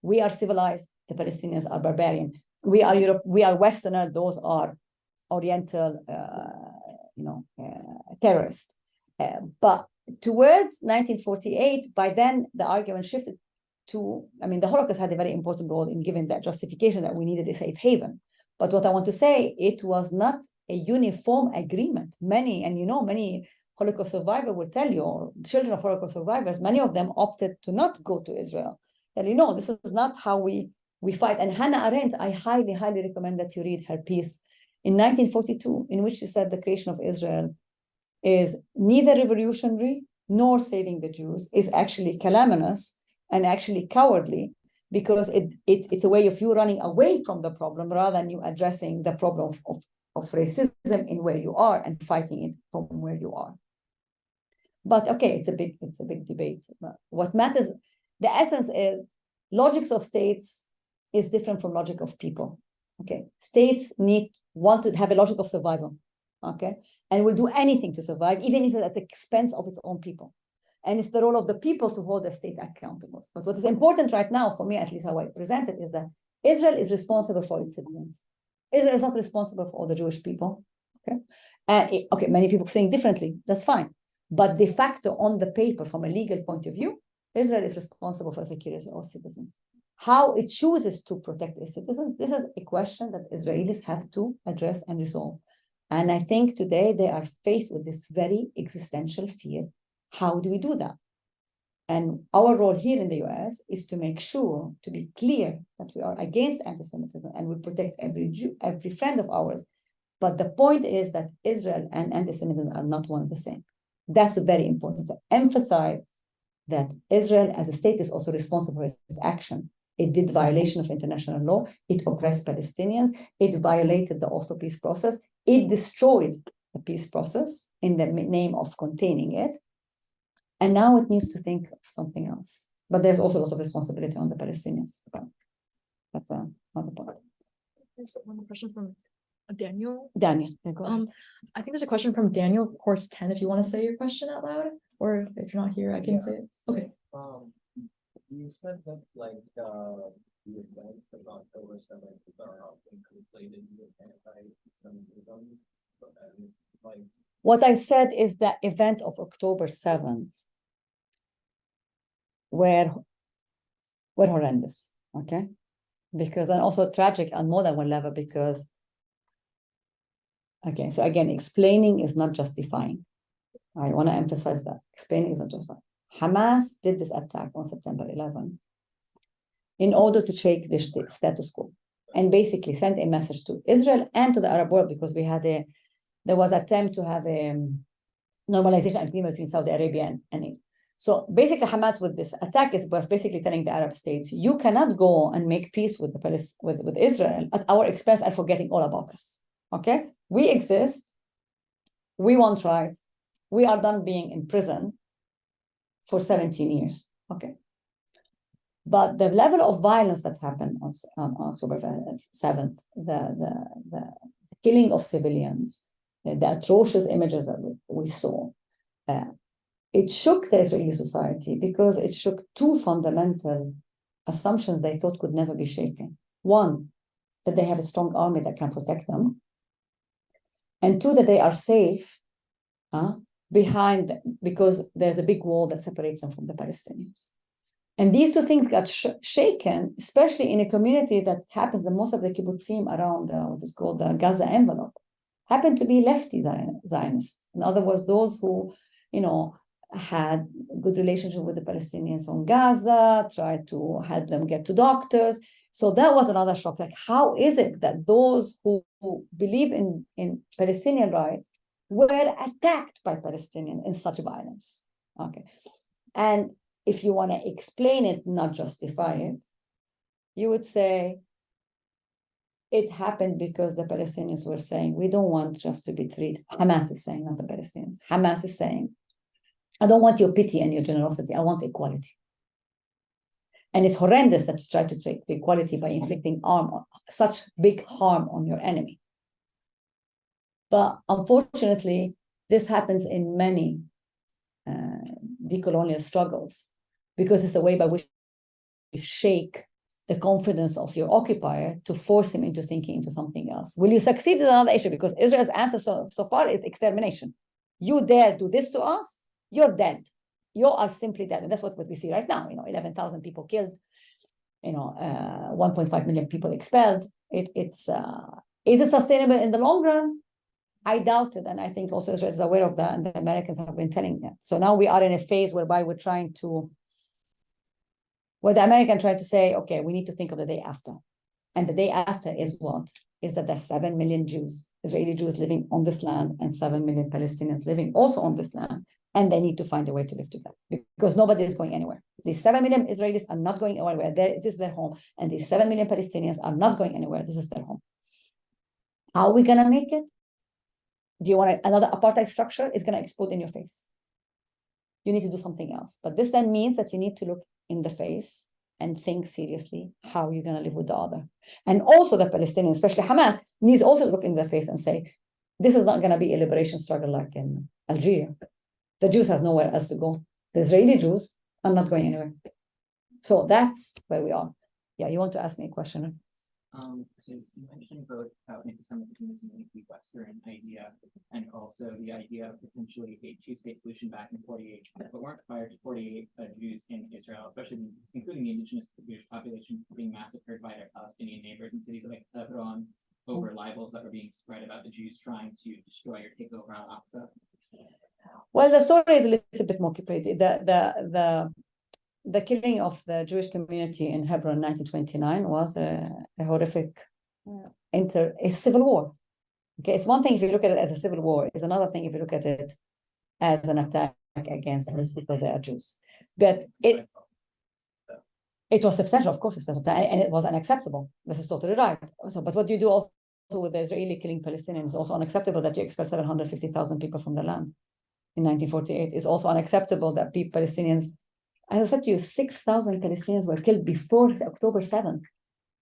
we are civilized, the Palestinians are barbarian. We are Europe, we are Westerner, those are Oriental, terrorists. But towards 1948, by then the argument shifted to, I mean, the Holocaust had a very important role in giving that justification that we needed a safe haven. But what I want to say, it was not a uniform agreement. Many Holocaust survivors will tell you, or children of Holocaust survivors, many of them opted to not go to Israel. And this is not how we fight. And Hannah Arendt, I highly, highly recommend that you read her piece in 1942, in which she said the creation of Israel is neither revolutionary nor saving the Jews, is actually calamitous and actually cowardly, because it's a way of you running away from the problem rather than you addressing the problem of racism in where you are and fighting it from where you are. But okay, it's a big debate. But what matters, the essence is logics of states is different from logic of people. Okay, states want to have a logic of survival. Okay, and will do anything to survive, even if it's at the expense of its own people. And it's the role of the people to hold the state accountable. But what is important right now, for me, at least how I present it, is that Israel is responsible for its citizens. Israel is not responsible for all the Jewish people. Okay, many people think differently. That's fine. But de facto, on the paper, from a legal point of view, Israel is responsible for the security of citizens. How it chooses to protect its citizens, this is a question that Israelis have to address and resolve. And I think today they are faced with this very existential fear. How do we do that? And our role here in the US is to make sure, to be clear that we are against anti-Semitism and we protect every Jew, every friend of ours. But the point is that Israel and anti-Semitism are not one and the same. That's very important to emphasize, that Israel as a state is also responsible for its action. It did violation of international law. It oppressed Palestinians. It violated the Oslo peace process. It destroyed the peace process in the name of containing it. And now it needs to think of something else. But there's also a lot of responsibility on the Palestinians. But that's another part. There's one question from Daniel. Daniel, go ahead. I think there's a question from Daniel, course 10, if you want to say your question out loud, or if you're not here, I can say it. Okay. You said that the events of October 7th are often conflated with anti-Semitism, What I said is that event of October 7th were horrendous, okay? because, and also tragic on more than one level, because, okay, so again, explaining is not justifying. I want to emphasize that. Explaining is not justifying. Hamas did this attack on September 11 in order to shake the status quo and basically send a message to Israel and to the Arab world, because there was an attempt to have a normalization agreement between Saudi Arabia and so basically Hamas with this attack was basically telling the Arab states, you cannot go and make peace with with Israel at our expense and forgetting all about us. Okay, we exist, we want rights, we are done being in prison for 17 years. Okay, but the level of violence that happened on October 7th, the killing of civilians, the atrocious images that we saw, it shook the Israeli society, because it shook two fundamental assumptions they thought could never be shaken. One, that they have a strong army that can protect them. And two, that they are safe behind, because there's a big wall that separates them from the Palestinians. And these two things got shaken, especially in a community that happens, the most of the kibbutzim around what is called the Gaza envelope happen to be lefty Zionists. In other words, those who, had good relationship with the Palestinians on Gaza, tried to help them get to doctors. So that was another shock. Like, how is it that those who believe in Palestinian rights were attacked by Palestinians in such violence? Okay. And if you want to explain it, not justify it, you would say it happened because the Palestinians were saying, we don't want just to be treated. Hamas is saying, not the Palestinians. Hamas is saying, I don't want your pity and your generosity. I want equality. And it's horrendous that you try to take the equality by inflicting such big harm on your enemy. But unfortunately, this happens in many decolonial struggles, because it's a way by which you shake the confidence of your occupier to force him into thinking into something else. Will you succeed is another issue, because Israel's answer so far is extermination. You dare do this to us, you're dead. You are simply dead. And that's what we see right now. 11,000 people killed, 1.5 million people expelled. Is it sustainable in the long run? I doubt it. And I think also Israel is aware of that, and the Americans have been telling them. So now we are in a phase whereby where the Americans try to say, okay, we need to think of the day after. And the day after is what? Is that there's 7 million Jews, Israeli Jews living on this land, and 7 million Palestinians living also on this land. And they need to find a way to live together, because nobody is going anywhere. These 7 million Israelis are not going anywhere. This is their home. And these 7 million Palestinians are not going anywhere. This is their home. How are we going to make it? Do you want another apartheid structure? It's going to explode in your face. You need to do something else. But this then means that you need to look in the face and think seriously how you're going to live with the other. And also the Palestinians, especially Hamas, needs also to look in the face and say, this is not going to be a liberation struggle like in Algeria. The Jews have nowhere else to go. The Israeli Jews are not going anywhere. So that's where we are. Yeah, you want to ask me a question? So you mentioned both how anti-Semitism is a Western idea, and also the idea of potentially a two-state solution back in 48, but weren't prior to 48 Jews in Israel, especially including the indigenous Jewish population, being massacred by their Palestinian neighbors in cities like Hebron over libels that were being spread about the Jews trying to destroy or take over Al-Aqsa? Well, the story is a little bit more complicated. The killing of the Jewish community in Hebron in 1929 was a horrific a civil war. Okay, it's one thing if you look at it as a civil war. It's another thing if you look at it as an attack against Jews because they are Jews. But it was substantial, of course, and it was unacceptable. This is totally right. So, but what you do also with the Israeli killing Palestinians is also unacceptable. That you expel 750,000 people from the land in 1948 is also unacceptable. That Palestinians, as I said to you, 6,000 Palestinians were killed before October 7th.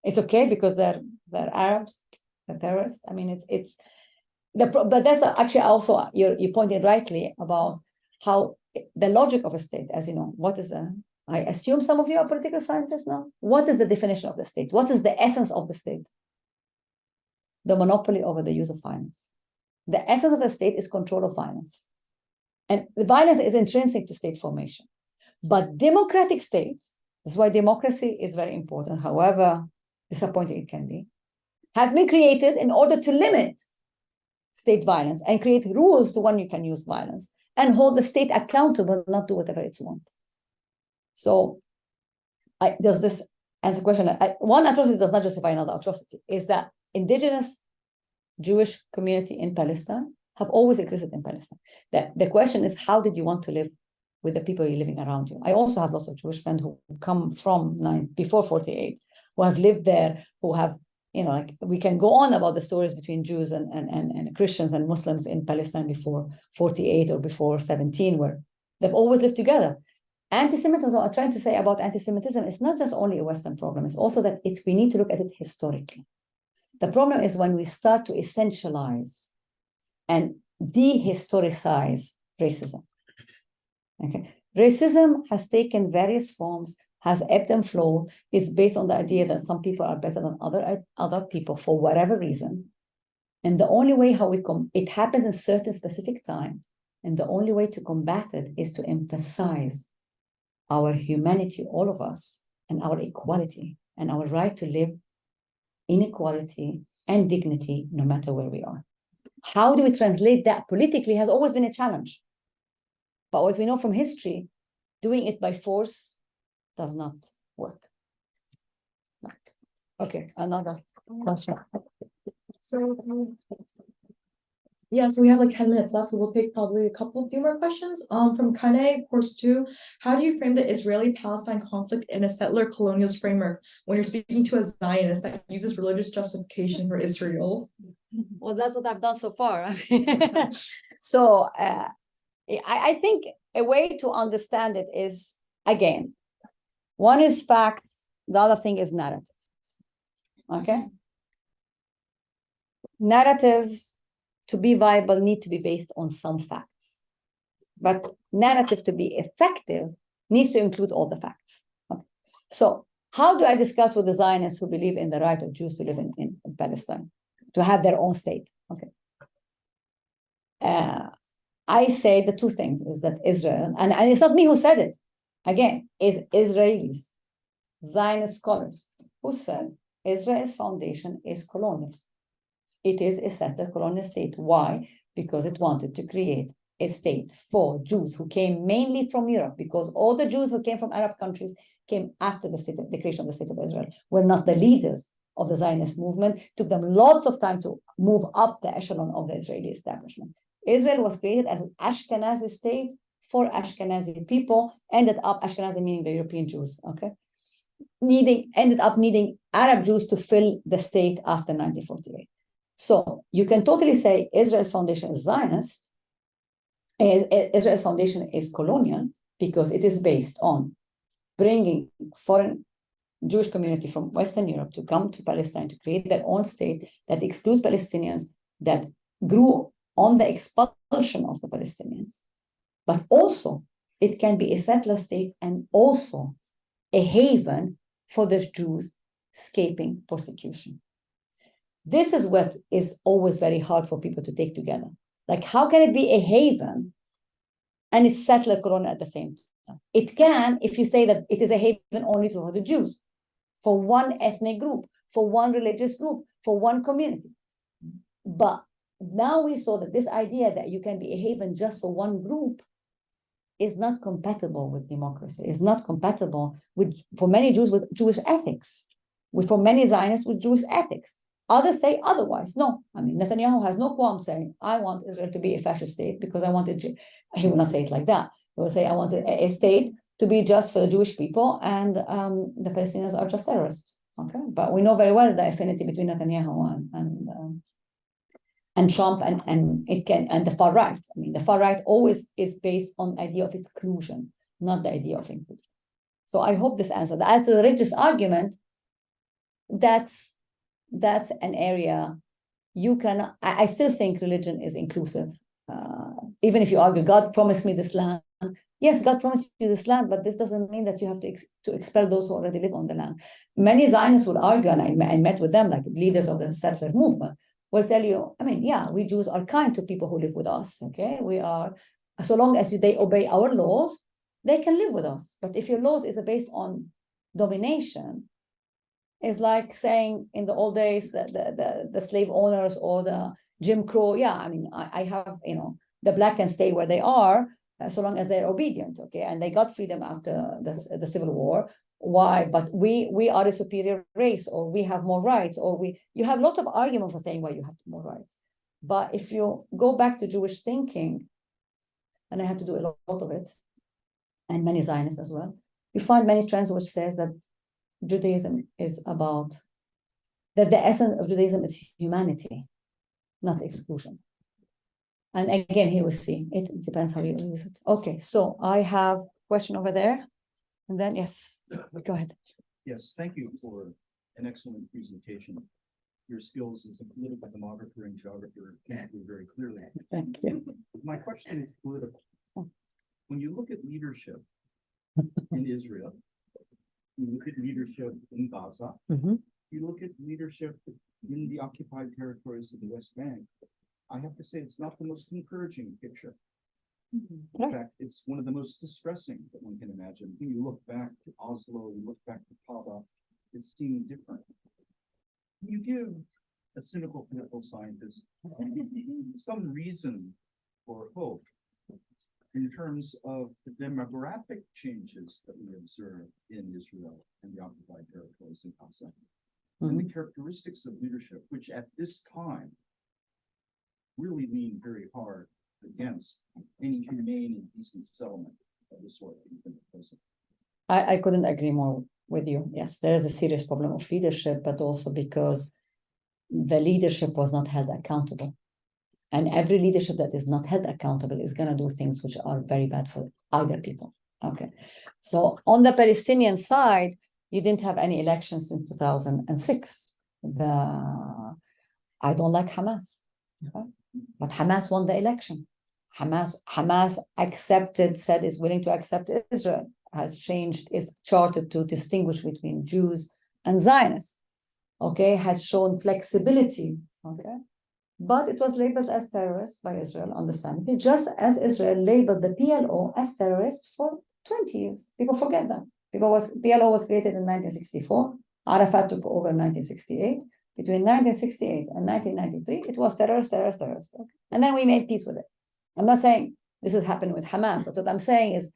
It's okay because they're Arabs, they're terrorists. I mean, but that's actually also you pointed rightly about how the logic of a state, as you know, I assume some of you are political scientists now. What is the definition of the state? What is the essence of the state? The monopoly over the use of violence. The essence of the state is control of violence. And the violence is intrinsic to state formation. But democratic states, that's why democracy is very important. However, disappointing it can be, has been created in order to limit state violence and create rules to when you can use violence and hold the state accountable, not do whatever it wants. So does this answer the question? One atrocity does not justify another atrocity. Is that indigenous Jewish community in Palestine have always existed in Palestine. The question is, how did you want to live with the people you're living around you? I also have lots of Jewish friends who come from before 48, who have lived there, who have, like we can go on about the stories between Jews and Christians and Muslims in Palestine before 48 or before 17, where they've always lived together. Anti-Semitism, I'm trying to say about anti-Semitism, it's not just only a Western problem, it's also that we need to look at it historically. The problem is when we start to essentialize and dehistoricize racism. Okay, racism has taken various forms, has ebbed and flowed, is based on the idea that some people are better than other people for whatever reason. And the only way it happens in certain specific time, and the only way to combat it is to emphasize our humanity, all of us, and our equality, and our right to live in equality and dignity, no matter where we are. How do we translate that politically has always been a challenge. But what we know from history, doing it by force does not work. Right. Okay, another question. So, yeah, so we have like 10 minutes left, so we'll take probably a few more questions. From Kane, course 2, how do you frame the Israeli-Palestine conflict in a settler colonialist framework when you're speaking to a Zionist that uses religious justification for Israel? Well, that's what I've done so far. So I think a way to understand it is, again, one is facts, the other thing is narratives. Okay? Narratives, to be viable, need to be based on some facts. But narrative to be effective needs to include all the facts. Okay. So how do I discuss with the Zionists who believe in the right of Jews to live in Palestine, to have their own state? Okay. I say the two things is that Israel, and it's not me who said it, again, it's Israelis, Zionist scholars, who said Israel's foundation is colonial. It is a settler colonial state. Why? Because it wanted to create a state for Jews who came mainly from Europe, because all the Jews who came from Arab countries came after the creation of the state of Israel, were not the leaders of the Zionist movement. It took them lots of time to move up the echelon of the Israeli establishment. Israel was created as an Ashkenazi state for Ashkenazi people, ended up, Ashkenazi meaning the European Jews, okay? Ended up needing Arab Jews to fill the state after 1948. So you can totally say Israel's foundation is Zionist, Israel's foundation is colonial, because it is based on bringing foreign Jewish community from Western Europe to come to Palestine to create their own state that excludes Palestinians, that grew on the expulsion of the Palestinians. But also, it can be a settler state and also a haven for the Jews escaping persecution. This is what is always very hard for people to take together. Like, how can it be a haven and it's settler colonial at the same time? It can, if you say that it is a haven only for the Jews, for one ethnic group, for one religious group, for one community. But now we saw that this idea that you can be a haven just for one group is not compatible with democracy, is not compatible with, for many Jews, with Jewish ethics, for many Zionists with Jewish ethics. Others say otherwise. No, I mean, Netanyahu has no qualm saying, I want Israel to be a fascist state because I wanted, he will not say it like that. He will say, I want a state to be just for the Jewish people, and the Palestinians are just terrorists. Okay, but we know very well the affinity between Netanyahu and Trump and the far right. I mean, the far right always is based on the idea of exclusion, not the idea of inclusion. So I hope this answered. As to the religious argument, that's an area you can. I still think religion is inclusive. Even if you argue God promised me this land, yes, God promised you this land, but this doesn't mean that you have to expel those who already live on the land. Many Zionists will argue, and I met with them, like leaders of the settler movement, will tell you, I mean, yeah, we Jews are kind to people who live with us, okay? We are, so long as they obey our laws, they can live with us. But if your laws is based on domination, It's like saying in the old days that the slave owners or the Jim Crow, yeah, I mean, I have, the black can stay where they are so long as they're obedient, okay? And they got freedom after the Civil War. Why? But we are a superior race, or we have more rights, or you have lots of argument for saying why you have more rights. But if you go back to Jewish thinking, and I had to do a lot of it, and many Zionists as well, you find many trends which says that Judaism is about, that the essence of Judaism is humanity, not exclusion. And again, here we see, it depends how you use it. Okay, so I have a question over there. And then, yes, go ahead. Yes, thank you for an excellent presentation. Your skills as a political demographer and geographer came through very clearly. Thank you. My question is political. When you look at leadership in Israel, you look at leadership in Gaza, you look at leadership in the occupied territories of the West Bank, I have to say it's not the most encouraging picture. In fact, it's one of the most distressing that one can imagine. When you look back to Oslo, you look back to Pava, it seemed different. You give a cynical political scientist some reason for hope in terms of the demographic changes that we observe in Israel and the occupied territories in Gaza, and the characteristics of leadership, which at this time really lean very hard against any humane and decent settlement of the sort that you've been proposing. I couldn't agree more with you. Yes, there is a serious problem of leadership, but also because the leadership was not held accountable. And every leadership that is not held accountable is going to do things which are very bad for either people. Okay. So on the Palestinian side, you didn't have any elections since 2006. I don't like Hamas. Okay? But Hamas won the election. Hamas accepted, said is willing to accept Israel, has changed its charter to distinguish between Jews and Zionists, okay, has shown flexibility, okay, but it was labeled as terrorists by Israel, understandably, just as Israel labeled the PLO as terrorists for 20 years. People forget that. PLO was created in 1964, Arafat took over in 1968, between 1968 and 1993, it was terrorist. Okay? And then we made peace with it. I'm not saying this is happening with Hamas, but what I'm saying is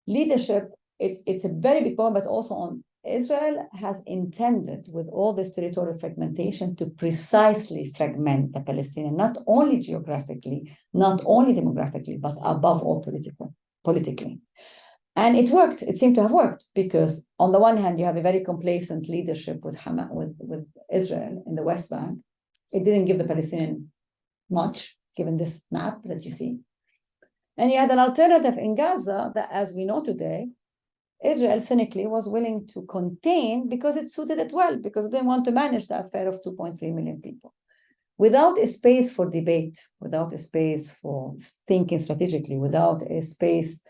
leadership, it's a very big problem, but also on Israel has intended with all this territorial fragmentation to precisely fragment the Palestinian, not only geographically, not only demographically, but above all politically. And it worked. It seemed to have worked because on the one hand, you have a very complacent leadership with Hamas, with Israel in the West Bank. It didn't give the Palestinian much, given this map that you see. And you had an alternative in Gaza that, as we know today, Israel cynically was willing to contain because it suited it well, because they want to manage the affair of 2.3 million people. Without a space for debate, without a space for thinking strategically, without a space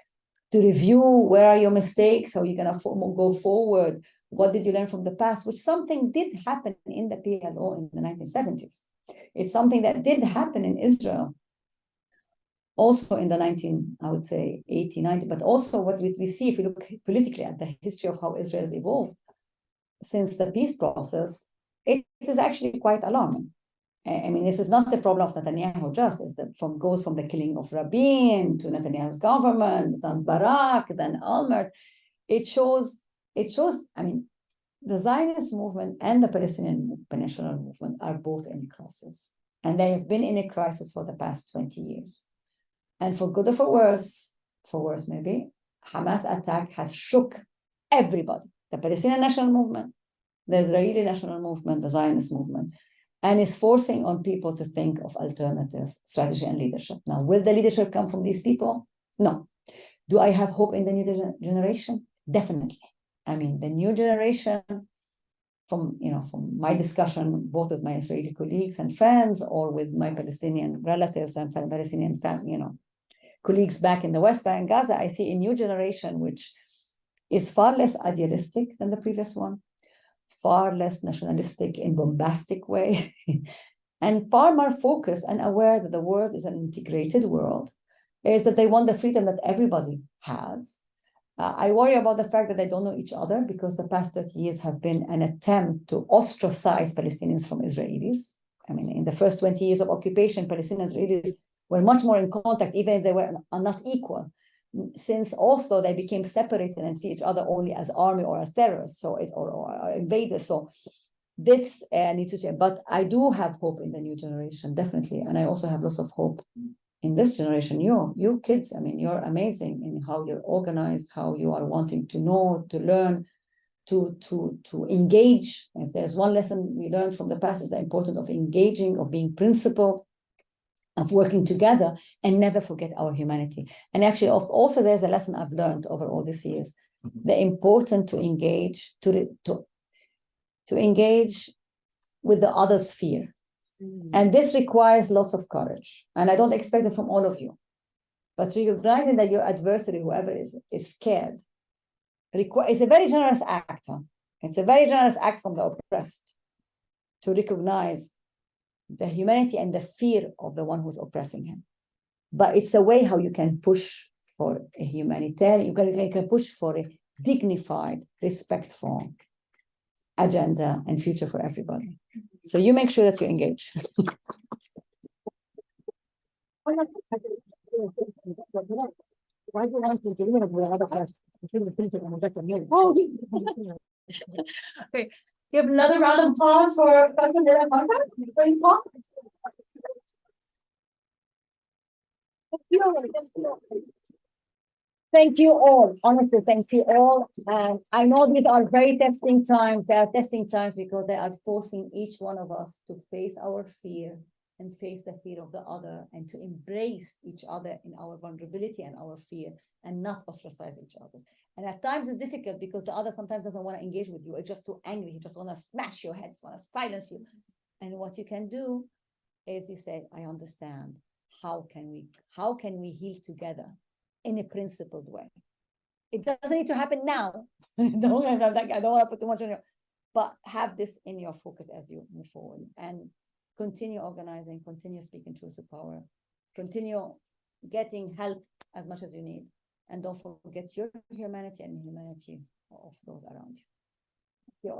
to review where are your mistakes, how are you going to go forward, what did you learn from the past, which something did happen in the PLO in the 1970s. It's something that did happen in Israel also in the 80, 90, but also what we see if you look politically at the history of how Israel has evolved since the peace process, it is actually quite alarming. I mean, this is not the problem of Netanyahu just, it's goes from the killing of Rabin to Netanyahu's government, then Barak, then Olmert. It shows, I mean, the Zionist movement and the Palestinian Peninsula movement are both in a crisis. And they have been in a crisis for the past 20 years. And for good or for worse maybe, Hamas attack has shook everybody, the Palestinian national movement, the Israeli national movement, the Zionist movement, and is forcing on people to think of alternative strategy and leadership. Now, will the leadership come from these people? No. Do I have hope in the new generation? Definitely. I mean, the new generation, from my discussion, both with my Israeli colleagues and friends, or with my Palestinian relatives and Palestinian colleagues back in the West Bank, Gaza, I see a new generation which is far less idealistic than the previous one, far less nationalistic in bombastic way, and far more focused and aware that the world is an integrated world, is that they want the freedom that everybody has, I worry about the fact that they don't know each other, because the past 30 years have been an attempt to ostracize Palestinians from Israelis. I mean, in the first 20 years of occupation, Palestinians and Israelis were much more in contact, even if they were not equal. Since Oslo, they became separated and see each other only as army or as terrorists, or invaders. So this needs to change. But I do have hope in the new generation, definitely. And I also have lots of hope in this generation. You kids, I mean, you're amazing in how you're organized, how you are wanting to know, to learn, to engage. If there's one lesson we learned from the past, is the importance of engaging, of being principled, of working together, and never forget our humanity. And actually, also there's a lesson I've learned over all these years: the importance to engage, to engage with the other's fear. And this requires lots of courage. And I don't expect it from all of you. But recognizing that your adversary, whoever is scared, it's a very generous act. It's a very generous act from the oppressed to recognize the humanity and the fear of the one who's oppressing him. But it's a way how you can push for a humanitarian, you can push for a dignified, respectful agenda and future for everybody. So you make sure that you engage. Okay, give another round of applause for Professor Leila Farsakh. Please talk. Thank you all. Honestly, thank you all. And I know these are very testing times. They are testing times because they are forcing each one of us to face our fear and face the fear of the other, and to embrace each other in our vulnerability and our fear, and not ostracize each other. And at times it's difficult because the other sometimes doesn't want to engage with you. It's just too angry. He just want to smash your head, want to silence you. And what you can do is you say, I understand. How can we heal together in a principled way? It doesn't need to happen now. I don't want to put too much on you, but have this in your focus as you move forward, and continue organizing, continue speaking truth to power, continue getting help as much as you need, and don't forget your humanity and the humanity of those around you.